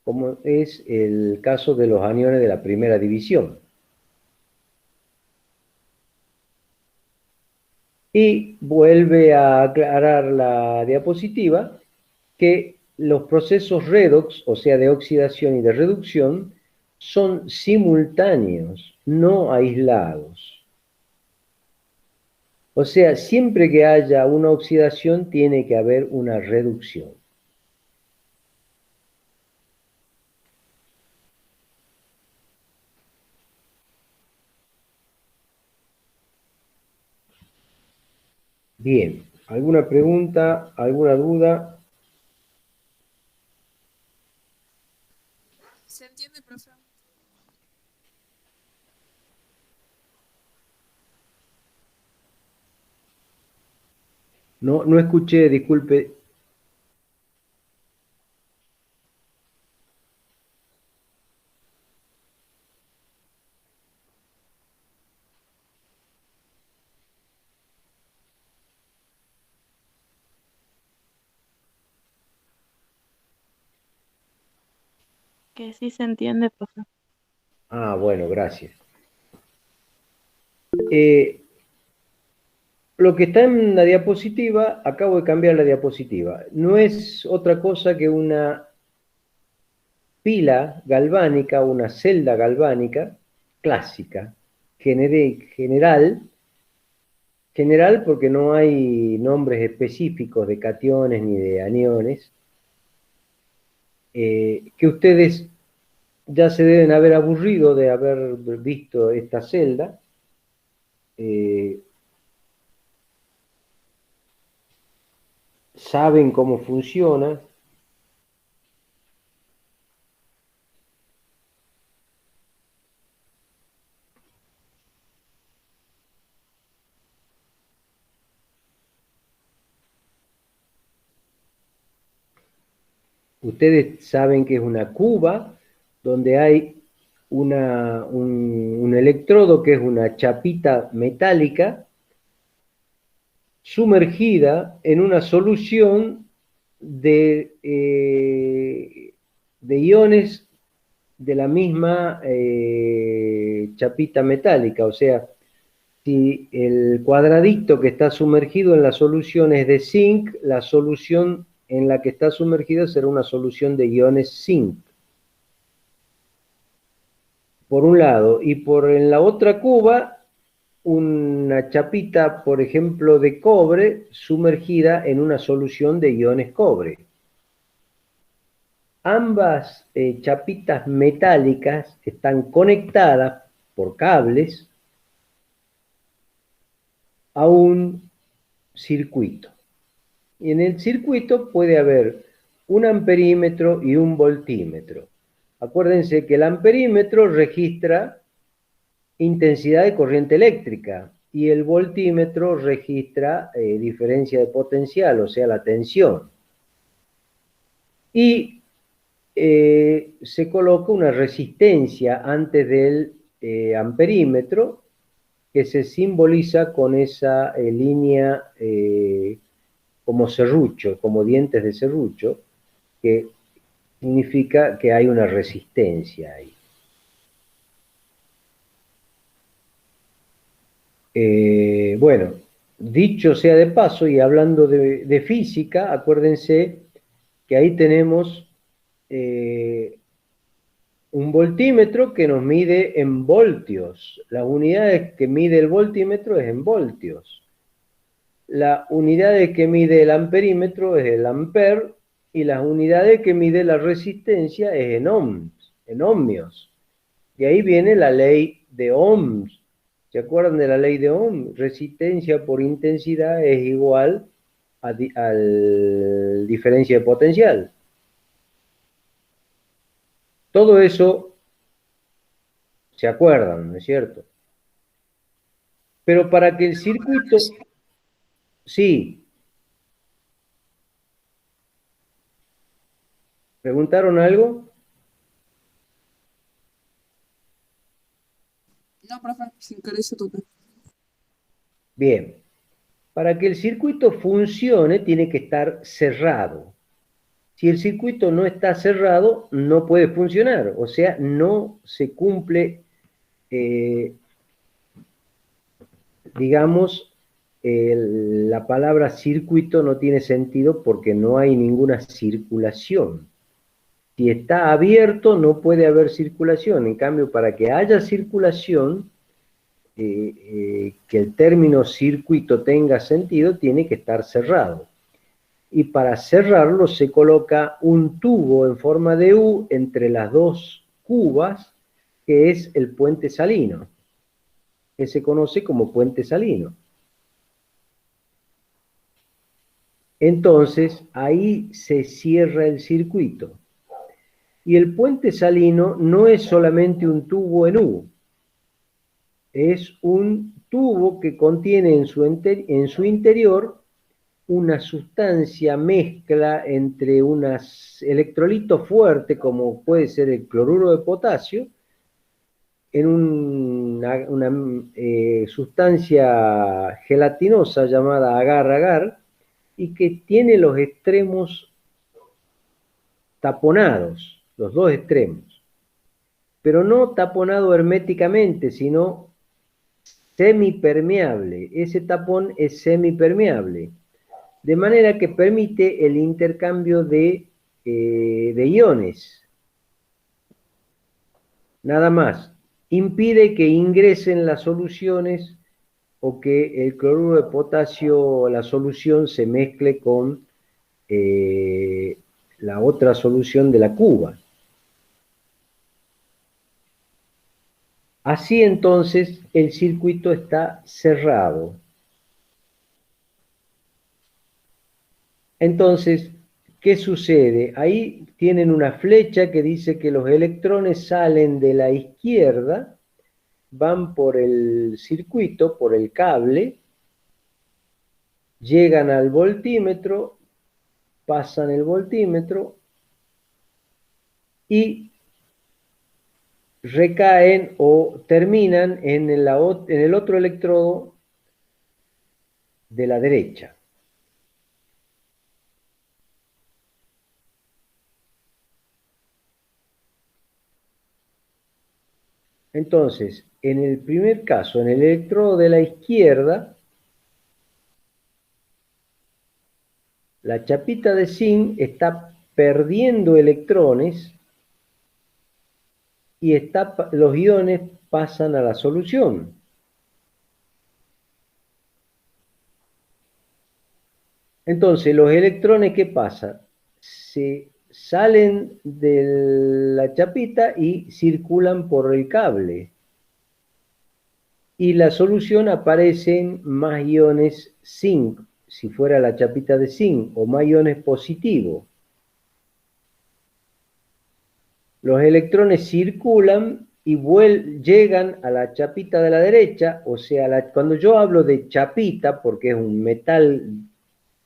como es el caso de los aniones de la primera división. Y vuelve a aclarar la diapositiva que los procesos redox, o sea, de oxidación y de reducción, son simultáneos, no aislados. O sea, siempre que haya una oxidación tiene que haber una reducción. Bien, ¿alguna pregunta, alguna duda? ¿Se entiende, profe? No, no escuché, disculpe. Que sí se entiende, profe. Ah, bueno, gracias. Lo que está en la diapositiva, acabo de cambiar la diapositiva. No es otra cosa que una pila galvánica, una celda galvánica clásica, general porque no hay nombres específicos de cationes ni de aniones, que ustedes ya se deben haber aburrido de haber visto esta celda. Saben cómo funciona. Ustedes saben que es una cuba donde hay un electrodo que es una chapita metálica sumergida en una solución de iones de la misma chapita metálica. O sea, si el cuadradito que está sumergido en la solución es de zinc, la solución en la que está sumergida será una solución de iones zinc. Por un lado, y en la otra cuba, una chapita, por ejemplo, de cobre sumergida en una solución de iones cobre. Ambas chapitas metálicas están conectadas por cables a un circuito. Y en el circuito puede haber un amperímetro y un voltímetro. Acuérdense que el amperímetro registra intensidad de corriente eléctrica y el voltímetro registra diferencia de potencial, o sea, la tensión. Y se coloca una resistencia antes del amperímetro que se simboliza con esa línea como serrucho, como dientes de serrucho, que significa que hay una resistencia ahí. Bueno, dicho sea de paso y hablando de física, acuérdense que ahí tenemos un voltímetro que nos mide en voltios. Las unidades que mide el voltímetro es en voltios. La unidad que mide el amperímetro es el amper y las unidades que mide la resistencia es en ohms, en ohmios. De ahí viene la ley de ohms. ¿Se acuerdan de la ley de Ohm? Resistencia por intensidad es igual a diferencia de potencial. Todo eso se acuerdan, ¿no es cierto? Pero para que el circuito... Sí. ¿Preguntaron algo? No, profe, sin querer se tope. Bien. Para que el circuito funcione, tiene que estar cerrado. Si el circuito no está cerrado, no puede funcionar. O sea, no se cumple, digamos, la palabra circuito no tiene sentido porque no hay ninguna circulación. Si está abierto, no puede haber circulación. En cambio, para que haya circulación, que el término circuito tenga sentido, tiene que estar cerrado. Y para cerrarlo se coloca un tubo en forma de U entre las dos cubas, que es el puente salino, que se conoce como puente salino. Entonces, ahí se cierra el circuito. Y el puente salino no es solamente un tubo en U, es un tubo que contiene en su interior una sustancia mezcla entre unos electrolitos fuertes, como puede ser el cloruro de potasio, en una sustancia gelatinosa llamada agar-agar, y que tiene los extremos taponados, los dos extremos, pero no taponado herméticamente, sino semipermeable. Ese tapón es semipermeable, de manera que permite el intercambio de iones. Nada más. Impide que ingresen las soluciones o que el cloruro de potasio, la solución, se mezcle con la otra solución de la cuba. Así entonces el circuito está cerrado. Entonces, ¿qué sucede? Ahí tienen una flecha que dice que los electrones salen de la izquierda, van por el circuito, por el cable, llegan al voltímetro, pasan el voltímetro, y recaen o terminan en el otro electrodo de la derecha. Entonces, en el primer caso, en el electrodo de la izquierda, la chapita de zinc está perdiendo electrones y los iones pasan a la solución. Entonces, los electrones, ¿qué pasa? Se salen de la chapita y circulan por el cable. Y la solución aparecen más iones zinc, si fuera la chapita de zinc, o más iones positivos. Los electrones circulan y llegan a la chapita de la derecha, o sea, cuando yo hablo de chapita, porque es un metal,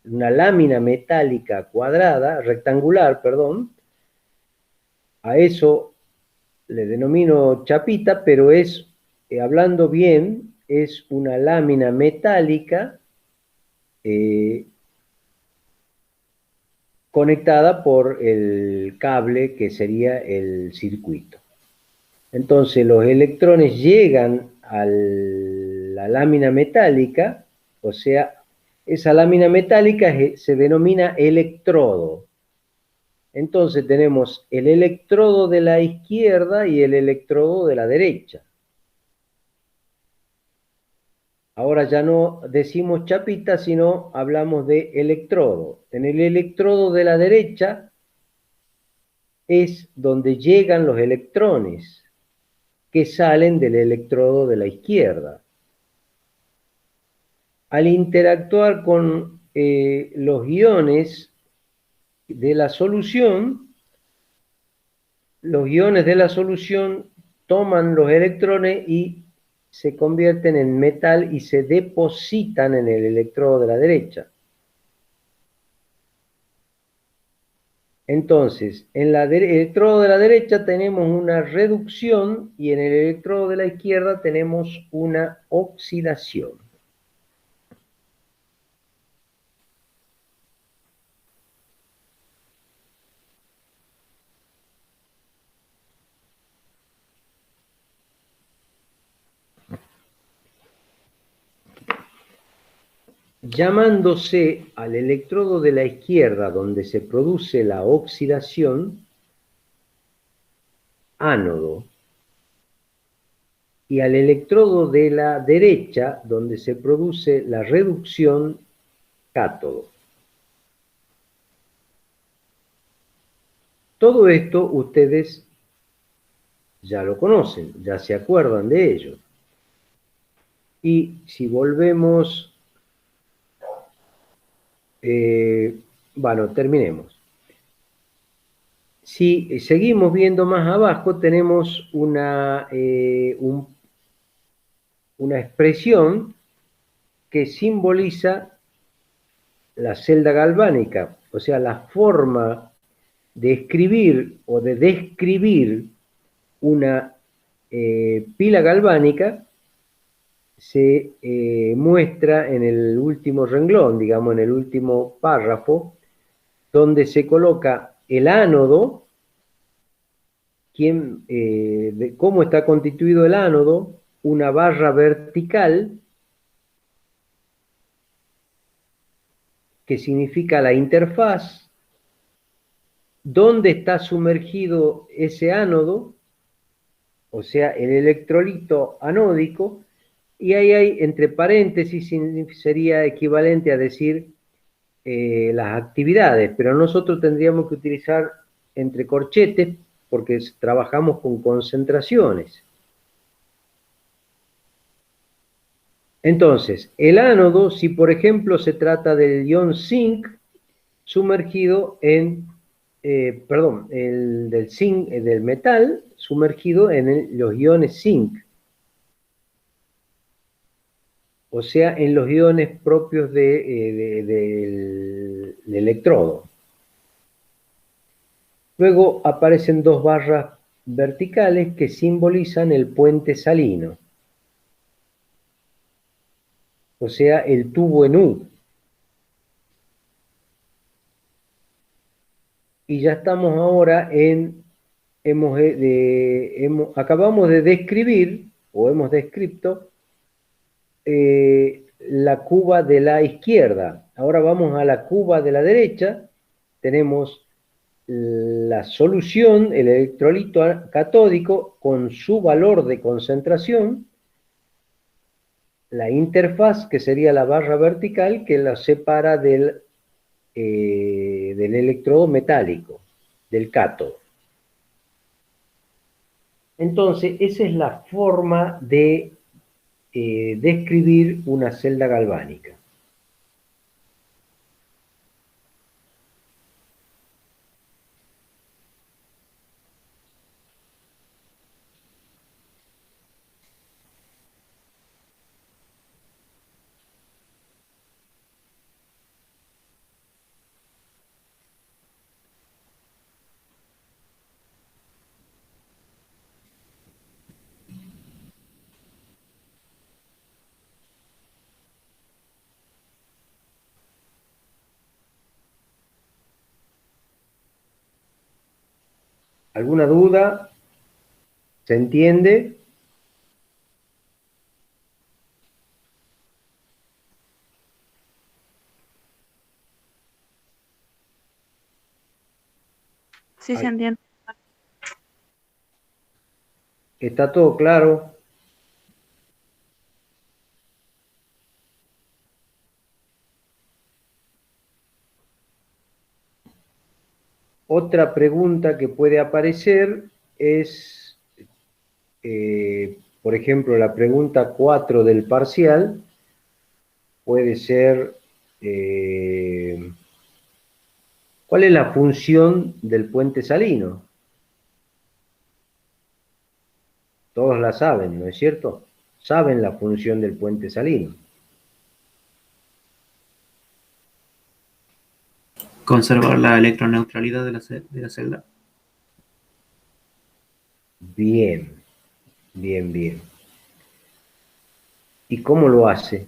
una lámina metálica cuadrada, rectangular, perdón, a eso le denomino chapita, pero es, hablando bien, es una lámina metálica conectada por el cable que sería el circuito. Entonces los electrones llegan a la lámina metálica, o sea, esa lámina metálica se denomina electrodo. Entonces tenemos el electrodo de la izquierda y el electrodo de la derecha. Ahora ya no decimos chapita, sino hablamos de electrodo. En el electrodo de la derecha es donde llegan los electrones que salen del electrodo de la izquierda. Al interactuar con los iones de la solución, los iones de la solución toman los electrones y se convierten en metal y se depositan en el electrodo de la derecha. Entonces, en el electrodo de la derecha tenemos una reducción y en el electrodo de la izquierda tenemos una oxidación. Llamándose al electrodo de la izquierda donde se produce la oxidación ánodo y al electrodo de la derecha donde se produce la reducción cátodo. Todo esto ustedes ya lo conocen, ya se acuerdan de ello. Y si volvemos, bueno, terminemos. Si seguimos viendo más abajo, tenemos una expresión que simboliza la celda galvánica, o sea, la forma de escribir o de describir una pila galvánica se muestra en el último renglón, digamos, en el último párrafo, donde se coloca el ánodo, cómo está constituido el ánodo, una barra vertical, que significa la interfaz, dónde está sumergido ese ánodo, o sea, el electrolito anódico, y ahí hay, entre paréntesis, sería equivalente a decir las actividades, pero nosotros tendríamos que utilizar entre corchetes porque trabajamos con concentraciones. Entonces, el ánodo, si por ejemplo se trata del ion zinc sumergido en, del zinc, del metal sumergido en los iones zinc, o sea, en los iones propios del electrodo. Luego aparecen dos barras verticales que simbolizan el puente salino, o sea, el tubo en U. Y ya estamos ahora en, acabamos de describir, o hemos descrito, la cuba de la izquierda. Ahora vamos a la cuba de la derecha. Tenemos la solución, el electrolito catódico con su valor de concentración, la interfaz, que sería la barra vertical que la separa del electrodo metálico, del cátodo. Entonces, esa es la forma de describir una celda galvánica. ¿Alguna duda? ¿Se entiende? Sí se entiende. ¿Está todo claro? Otra pregunta que puede aparecer es, por ejemplo, la pregunta 4 del parcial puede ser, ¿cuál es la función del puente salino? Todos la saben, ¿no es cierto? Saben la función del puente salino. Conservar la electroneutralidad de la celda. Bien, bien, bien. ¿Y cómo lo hace?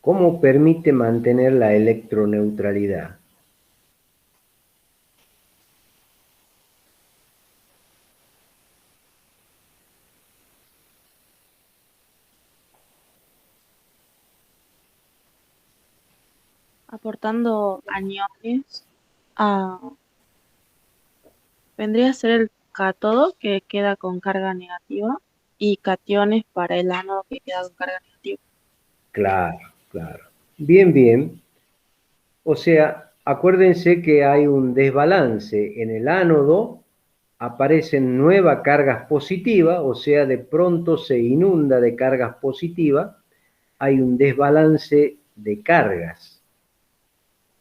¿Cómo permite mantener la electroneutralidad? Aportando aniones a... vendría a ser el cátodo que queda con carga negativa y cationes para el ánodo que queda con carga negativa. Claro, claro. Bien, bien. O sea, acuérdense que hay un desbalance en el ánodo, aparecen nuevas cargas positivas, o sea, de pronto se inunda de cargas positivas, hay un desbalance de cargas.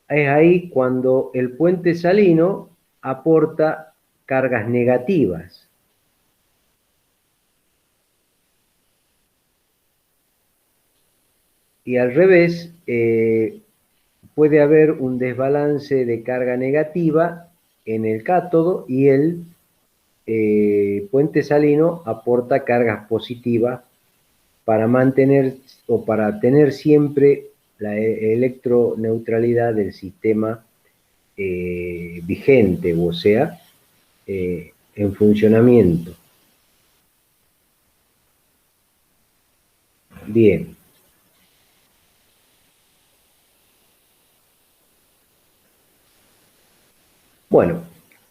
Es ahí cuando el puente salino aporta cargas negativas. Y al revés, puede haber un desbalance de carga negativa en el cátodo y el puente salino aporta cargas positivas para mantener o para tener siempre la electroneutralidad del sistema vigente, o sea, en funcionamiento. Bien. Bueno,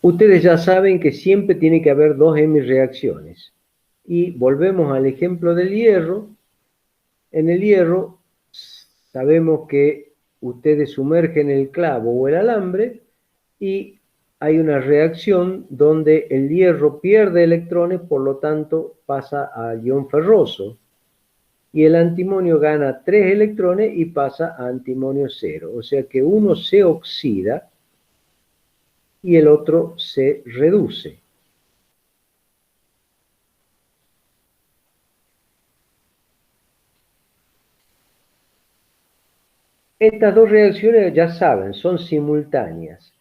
ustedes ya saben que siempre tiene que haber dos hemireacciones. Y volvemos al ejemplo del hierro. En el hierro sabemos que ustedes sumergen el clavo o el alambre y hay una reacción donde el hierro pierde electrones, por lo tanto pasa a ion ferroso. y el antimonio gana 3 electrones y pasa a antimonio 0. O sea que uno se oxida y el otro se reduce. Estas dos reacciones, ya saben, son simultáneas.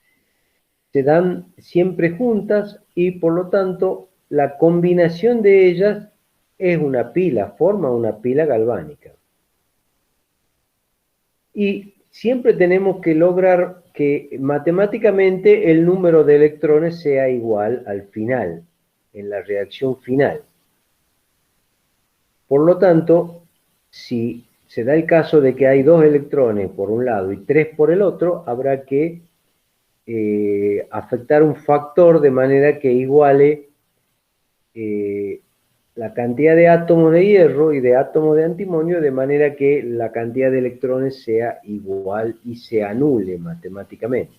Se dan siempre juntas y por lo tanto la combinación de ellas es una pila, forma una pila galvánica. Y siempre tenemos que lograr que matemáticamente el número de electrones sea igual al final, en la reacción final. Por lo tanto, si se da el caso de que hay 2 electrones por un lado y 3 por el otro, habrá que afectar un factor de manera que iguale la cantidad de átomos de hierro y de átomos de antimonio, de manera que la cantidad de electrones sea igual y se anule matemáticamente.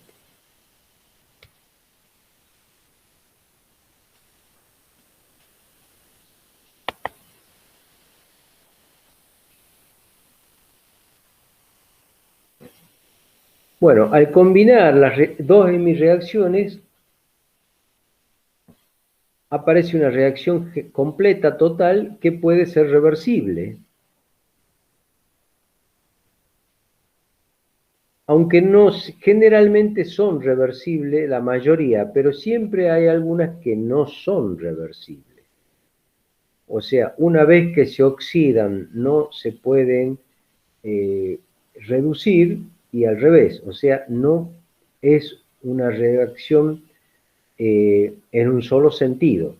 Bueno, al combinar las dos hemirreacciones, aparece una reacción completa, total, que puede ser reversible. Aunque no generalmente son reversibles la mayoría, pero siempre hay algunas que no son reversibles. O sea, una vez que se oxidan, no se pueden reducir y al revés. O sea, no es una reacción en un solo sentido.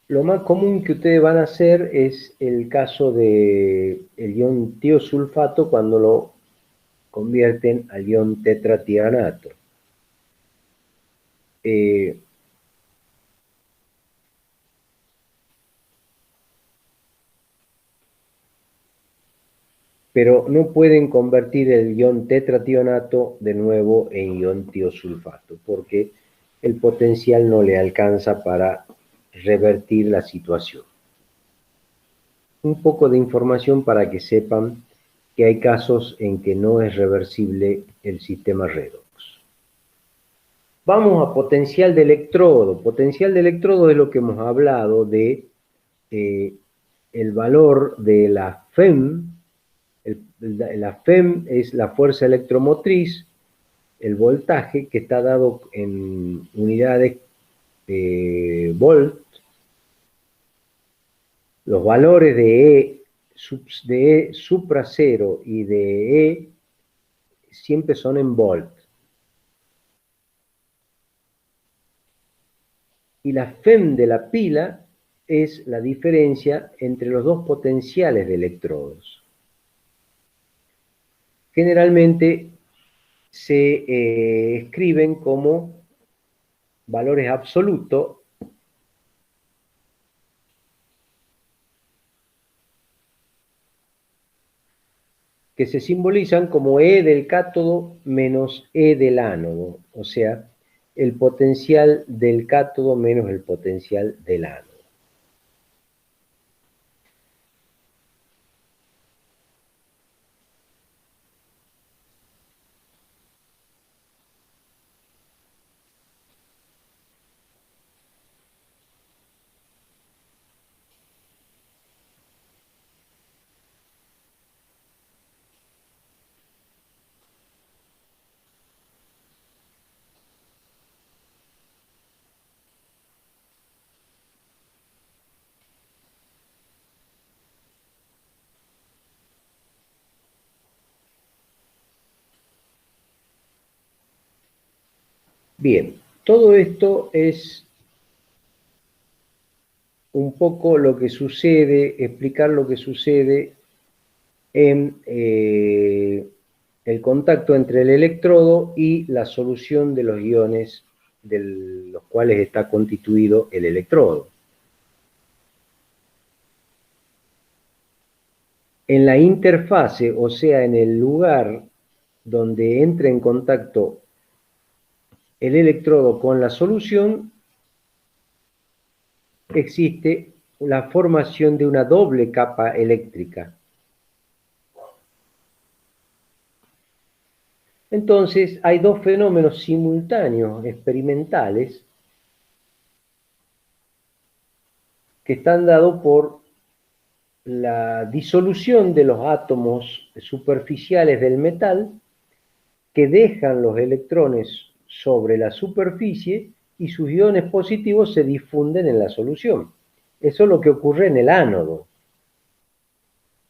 Lo más común que ustedes van a hacer es el caso del ion tiosulfato cuando lo convierten al ion tetratianato. Pero no pueden convertir el ion tetrationato de nuevo en ion tiosulfato, porque el potencial no le alcanza para revertir la situación. Un poco de información para que sepan que hay casos en que no es reversible el sistema redox. Vamos a potencial de electrodo. Potencial de electrodo es lo que hemos hablado de el valor de la FEM. La FEM es la fuerza electromotriz, el voltaje que está dado en unidades de volt. Los valores de E supra 0 y de E siempre son en volt. Y la FEM de la pila es la diferencia entre los dos potenciales de electrodos. Generalmente se escriben como valores absolutos que se simbolizan como E del cátodo menos E del ánodo, o sea, el potencial del cátodo menos el potencial del ánodo. Bien, todo esto es un poco lo que sucede, explicar lo que sucede en el contacto entre el electrodo y la solución de los iones de los cuales está constituido el electrodo. En la interfase, o sea, en el lugar donde entra en contacto el electrodo con la solución, existe la formación de una doble capa eléctrica. Entonces, hay dos fenómenos simultáneos experimentales que están dados por la disolución de los átomos superficiales del metal que dejan los electrones sobre la superficie y sus iones positivos se difunden en la solución. Eso es lo que ocurre en el ánodo.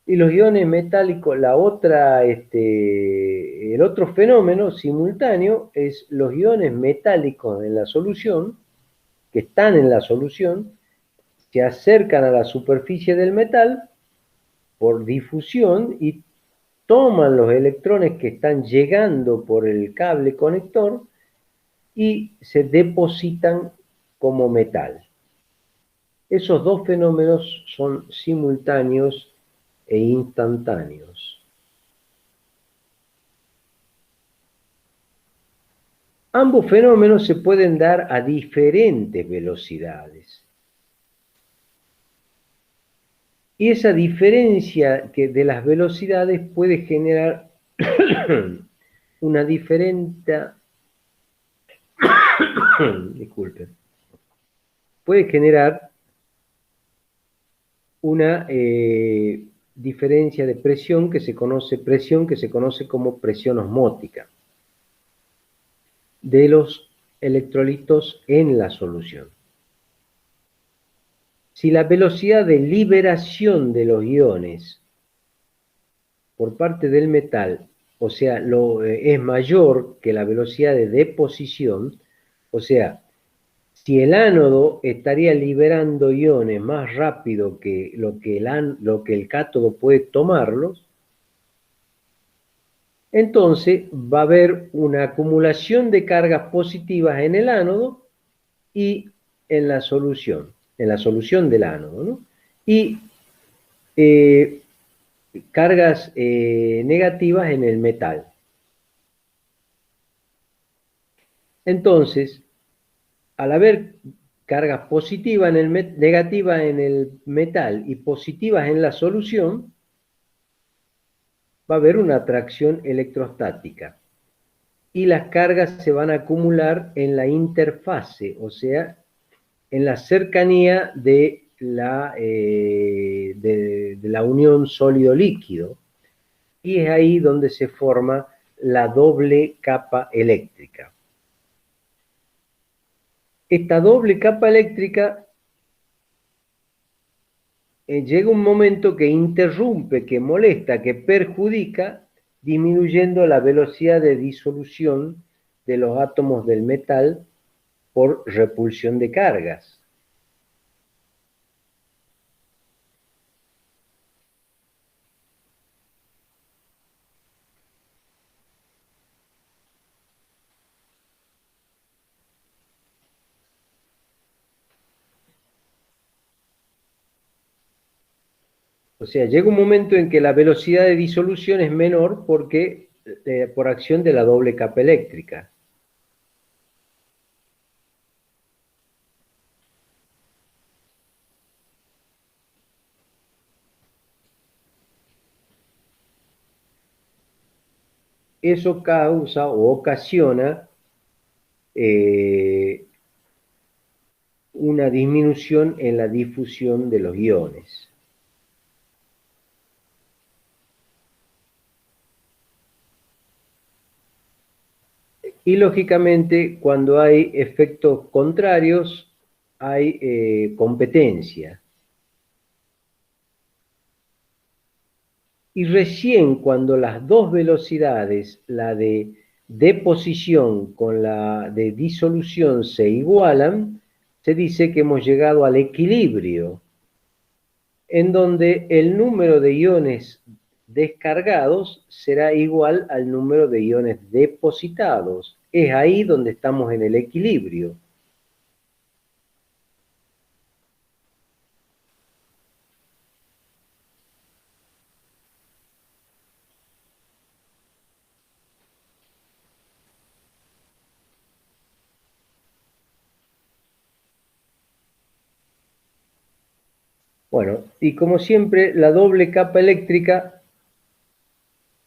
Y los iones metálicos, el otro fenómeno simultáneo es los iones metálicos en la solución, que están en la solución, se acercan a la superficie del metal por difusión y toman los electrones que están llegando por el cable conector y se depositan como metal. Esos dos fenómenos son simultáneos e instantáneos. Ambos fenómenos se pueden dar a diferentes velocidades. Y esa diferencia de las velocidades puede generar una puede generar una diferencia de presión que se conoce como presión osmótica de los electrolitos en la solución. Si la velocidad de liberación de los iones por parte del metal, o sea, es mayor que la velocidad de deposición, o sea, si el ánodo estaría liberando iones más rápido que lo que el cátodo puede tomarlos, entonces va a haber una acumulación de cargas positivas en el ánodo y en la solución del ánodo, ¿no? Y cargas negativas en el metal. Entonces, al haber cargas positivas negativas en el metal y positivas en la solución, va a haber una atracción electrostática. Y las cargas se van a acumular en la interfase, o sea, en la cercanía de la unión sólido-líquido. Y es ahí donde se forma la doble capa eléctrica. Esta doble capa eléctrica llega un momento que interrumpe, que molesta, que perjudica, disminuyendo la velocidad de disolución de los átomos del metal por repulsión de cargas. O sea, llega un momento en que la velocidad de disolución es menor porque, por acción de la doble capa eléctrica. Eso causa o ocasiona una disminución en la difusión de los iones. Y lógicamente, cuando hay efectos contrarios, hay competencia. Y recién cuando las dos velocidades, la de deposición con la de disolución, se igualan, se dice que hemos llegado al equilibrio, en donde el número de iones descargados será igual al número de iones depositados. Es ahí donde estamos en el equilibrio. Bueno, y como siempre, la doble capa eléctrica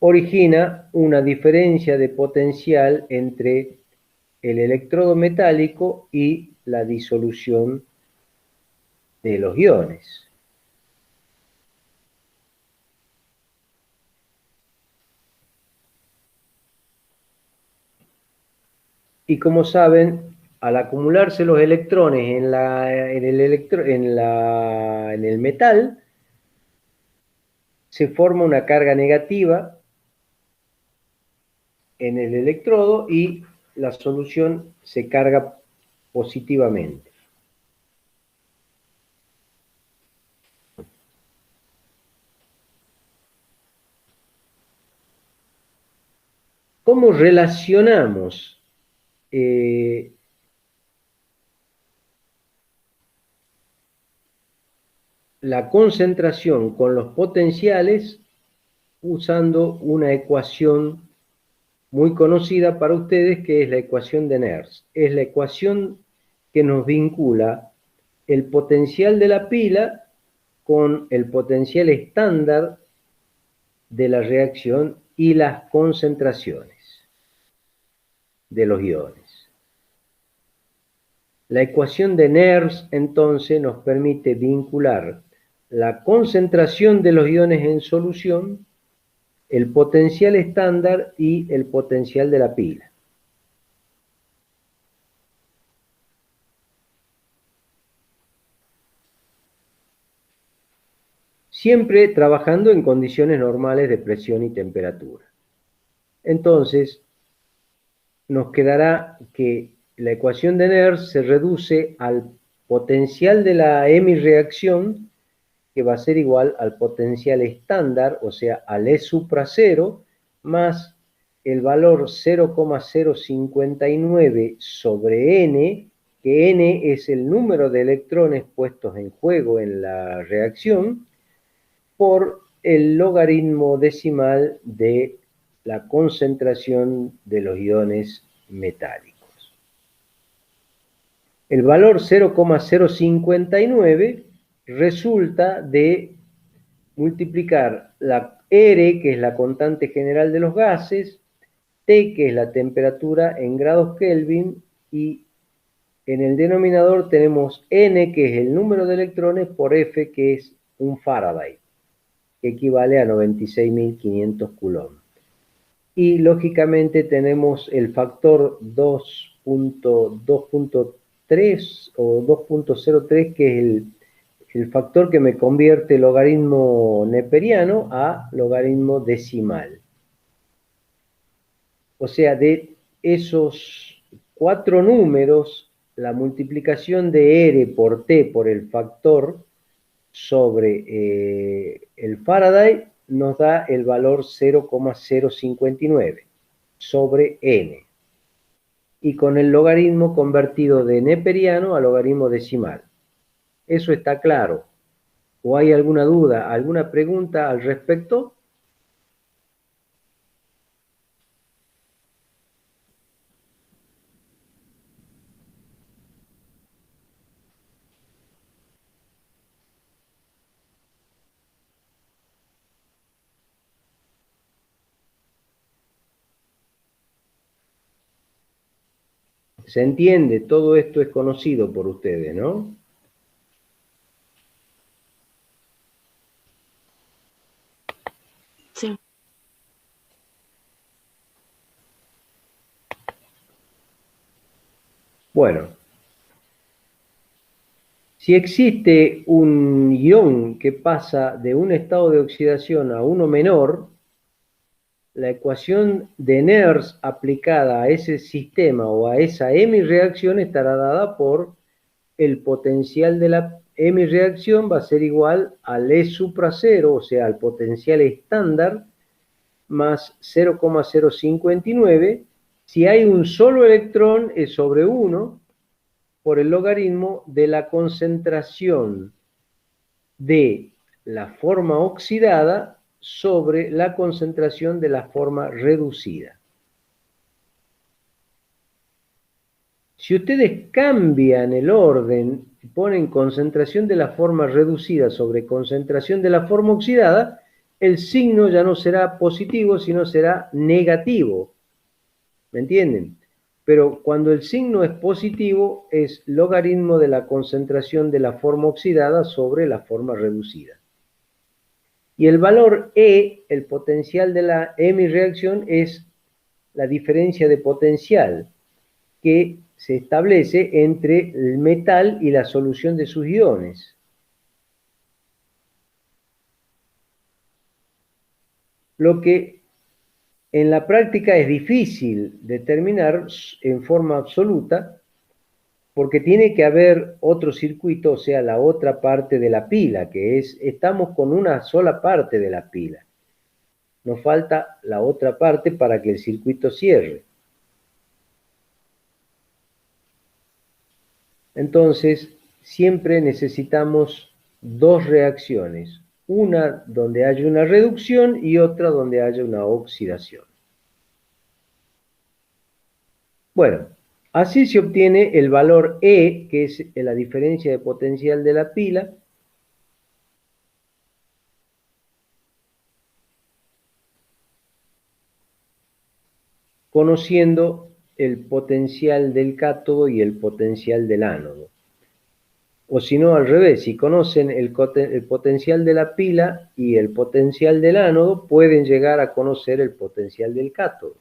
origina una diferencia de potencial entre el electrodo metálico y la disolución de los iones. Y como saben, al acumularse los electrones en el metal, se forma una carga negativa en el electrodo y la solución se carga positivamente. ¿Cómo relacionamos la concentración con los potenciales usando una ecuación muy conocida para ustedes, que es la ecuación de Nernst? Es la ecuación que nos vincula el potencial de la pila con el potencial estándar de la reacción y las concentraciones de los iones. La ecuación de Nernst, entonces, nos permite vincular la concentración de los iones en solución, el potencial estándar y el potencial de la pila. Siempre trabajando en condiciones normales de presión y temperatura. Entonces, nos quedará que la ecuación de Nernst se reduce al potencial de la hemireacción, que va a ser igual al potencial estándar, o sea, al E supra 0, más el valor 0,059 sobre N, que N es el número de electrones puestos en juego en la reacción, por el logaritmo decimal de la concentración de los iones metálicos. El valor 0,059 resulta de multiplicar la R, que es la constante general de los gases, T, que es la temperatura en grados Kelvin, y en el denominador tenemos N, que es el número de electrones, por F, que es un Faraday, que equivale a 96.500 Coulomb. Y lógicamente tenemos el factor 2.3 o 2.03, que es el factor que me convierte el logaritmo neperiano a logaritmo decimal. O sea, de esos 4 números, la multiplicación de R por T por el factor sobre el Faraday nos da el valor 0,059 sobre N. Y con el logaritmo convertido de neperiano a logaritmo decimal. ¿Eso está claro? ¿O hay alguna duda, alguna pregunta al respecto? ¿Se entiende? Todo esto es conocido por ustedes, ¿no? Sí. Bueno, si existe un ion que pasa de un estado de oxidación a uno menor, la ecuación de Nernst aplicada a ese sistema o a esa hemireacción estará dada por el potencial de la hemireacción, va a ser igual al E supra 0, o sea, al potencial estándar, más 0,059. Si hay un solo electrón, es sobre 1 por el logaritmo de la concentración de la forma oxidada sobre la concentración de la forma reducida. Si ustedes cambian el orden ponen concentración de la forma reducida sobre concentración de la forma oxidada, el signo ya no será positivo, sino será negativo. ¿Me entienden? Pero cuando el signo es positivo, es logaritmo de la concentración de la forma oxidada sobre la forma reducida. Y el valor E, el potencial de la hemireacción, es la diferencia de potencial que se establece entre el metal y la solución de sus iones. Lo que en la práctica es difícil determinar en forma absoluta, porque tiene que haber otro circuito, o sea, la otra parte de la pila, que es, estamos con una sola parte de la pila. Nos falta la otra parte para que el circuito cierre. Entonces, siempre necesitamos dos reacciones, una donde haya una reducción y otra donde haya una oxidación. Bueno, así se obtiene el valor E, que es la diferencia de potencial de la pila, conociendo el potencial del cátodo y el potencial del ánodo. O si no, al revés, si conocen el potencial de la pila y el potencial del ánodo, pueden llegar a conocer el potencial del cátodo.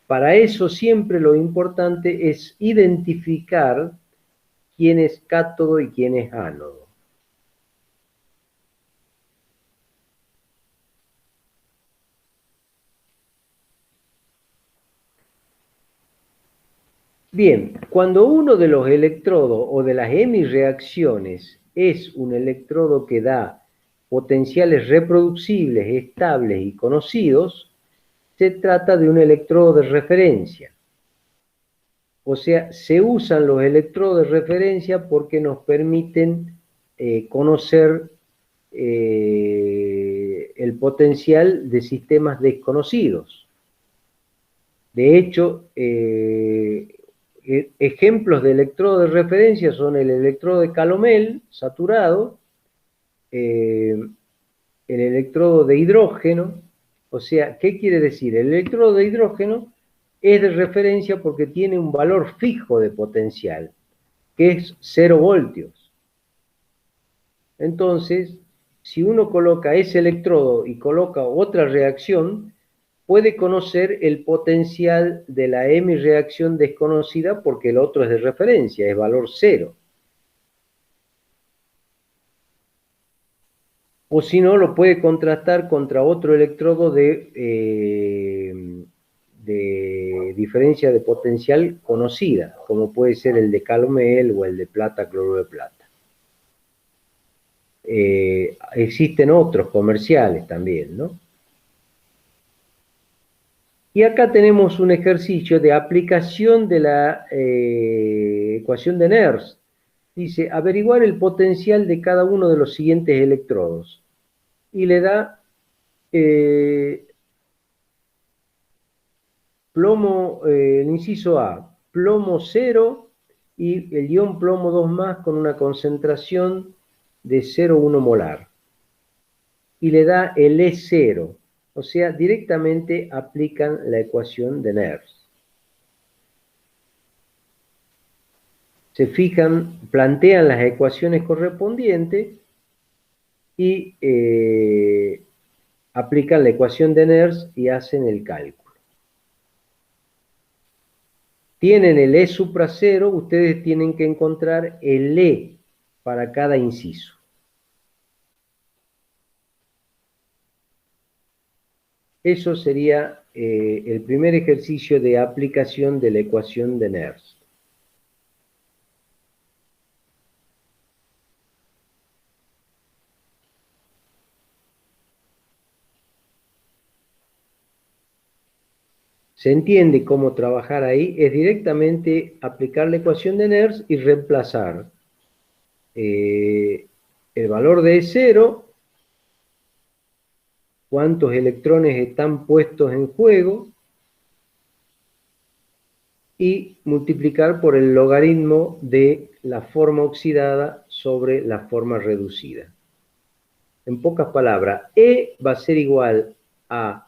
Para eso siempre lo importante es identificar quién es cátodo y quién es ánodo. Bien, cuando uno de los electrodos o de las hemireacciones es un electrodo que da potenciales reproducibles, estables y conocidos, se trata de un electrodo de referencia. O sea, se usan los electrodos de referencia porque nos permiten conocer el potencial de sistemas desconocidos. De hecho, ejemplos de electrodo de referencia son el electrodo de calomel saturado, el electrodo de hidrógeno. O sea, ¿qué quiere decir? El electrodo de hidrógeno es de referencia porque tiene un valor fijo de potencial, que es 0 voltios. Entonces, si uno coloca ese electrodo y coloca otra reacción, puede conocer el potencial de la hemireacción desconocida porque el otro es de referencia, es valor 0. O si no, lo puede contrastar contra otro electrodo de diferencia de potencial conocida, como puede ser el de calomel o el de plata, cloruro de plata. Existen otros comerciales también, ¿no? Y acá tenemos un ejercicio de aplicación de la ecuación de Nernst. Dice, averiguar el potencial de cada uno de los siguientes electrodos. Y le da plomo, el inciso A, plomo 0 y el ion plomo 2 más con una concentración de 0,1 molar. Y le da el E0. O sea, directamente aplican la ecuación de Nernst. Se fijan, plantean las ecuaciones correspondientes y aplican la ecuación de Nernst y hacen el cálculo. Tienen el E supra 0, ustedes tienen que encontrar el E para cada inciso. Eso sería el primer ejercicio de aplicación de la ecuación de Nernst. Se entiende cómo trabajar ahí, es directamente aplicar la ecuación de Nernst y reemplazar el valor de E0, cuántos electrones están puestos en juego, y multiplicar por el logaritmo de la forma oxidada sobre la forma reducida. En pocas palabras, E va a ser igual a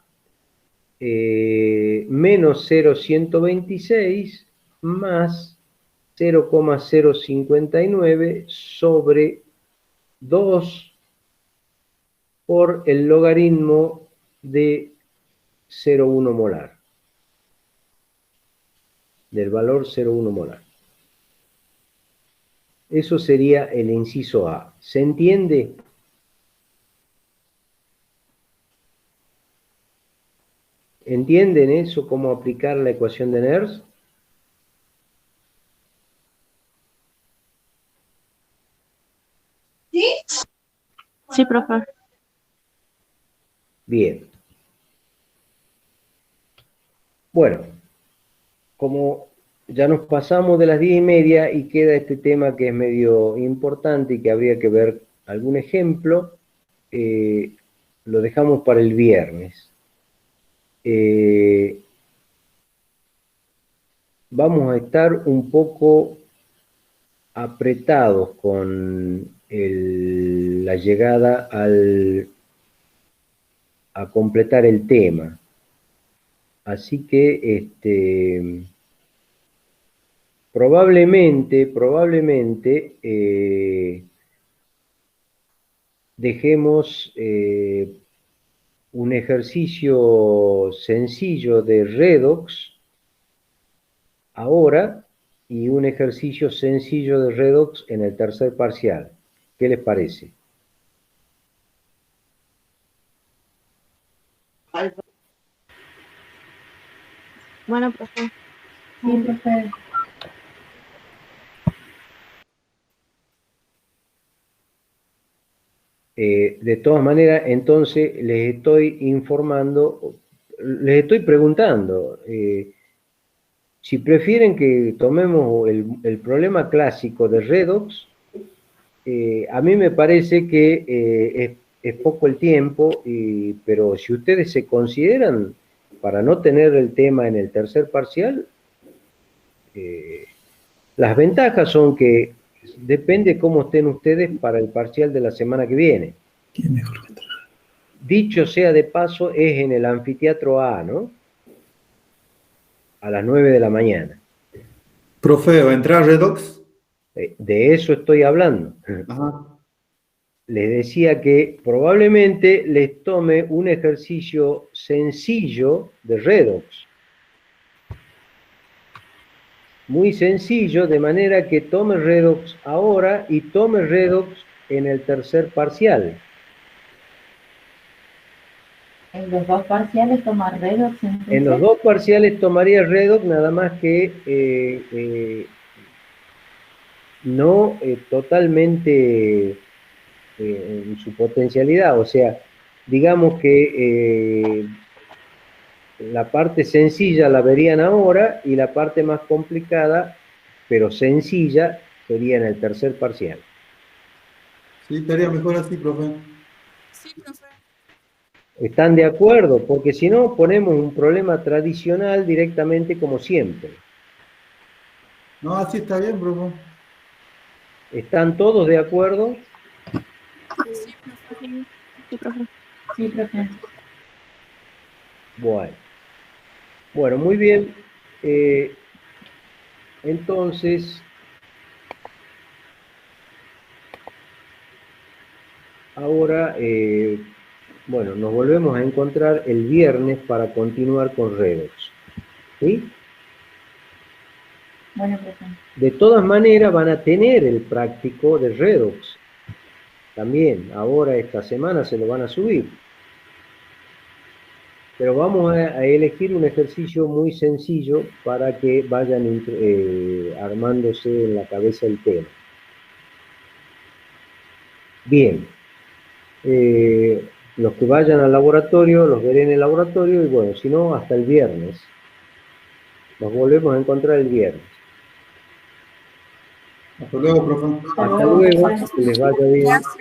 menos 0,126 más 0,059 sobre 2 por el logaritmo de 0,1 molar, del valor 0,1 molar. Eso sería el inciso A. ¿Se entiende? ¿Entienden eso, cómo aplicar la ecuación de Nernst? Sí, profe. Bien. Bueno, como ya nos pasamos de las 10:30 y queda este tema que es medio importante y que habría que ver algún ejemplo, lo dejamos para el viernes. Vamos a estar un poco apretados con la llegada a completar el tema. Así que probablemente dejemos un ejercicio sencillo de redox ahora y un ejercicio sencillo de redox en el tercer parcial. ¿Qué les parece? Bueno, profe. Sí, profe. De todas maneras, entonces les estoy informando, les estoy preguntando, si prefieren que tomemos el problema clásico de redox, a mí me parece que es poco el tiempo, pero si ustedes se consideran para no tener el tema en el tercer parcial, las ventajas son que depende cómo estén ustedes para el parcial de la semana que viene. ¿Quién mejor que entrar? Dicho sea de paso, es en el anfiteatro A, ¿no? A las 9 de la mañana. Profe, ¿va a entrar Redox? De eso estoy hablando. Ajá. Les decía que probablemente les tome un ejercicio sencillo de redox. Muy sencillo, de manera que tome redox ahora y tome redox en el tercer parcial. En los dos parciales tomar redox. En los dos parciales tomaría redox, nada más que no totalmente en su potencialidad. O sea, digamos que la parte sencilla la verían ahora y la parte más complicada, pero sencilla, sería en el tercer parcial. Sí, estaría mejor así, profe. Sí, profe. ¿Están de acuerdo? Porque si no, ponemos un problema tradicional directamente como siempre. No, así está bien, profe. ¿Están todos de acuerdo? Sí, profe. Sí, profe. Sí, profe. Bueno, muy bien. Entonces, ahora, bueno, nos volvemos a encontrar el viernes para continuar con redox. ¿Sí? Bueno, profe. De todas maneras, van a tener el práctico de redox. También, ahora esta semana se lo van a subir. Pero vamos a elegir un ejercicio muy sencillo para que vayan armándose en la cabeza el tema. Bien. Los que vayan al laboratorio, los veré en el laboratorio y bueno, si no, hasta el viernes. Nos volvemos a encontrar el viernes. Hasta luego, profe. Hasta luego, que les vaya bien. Gracias.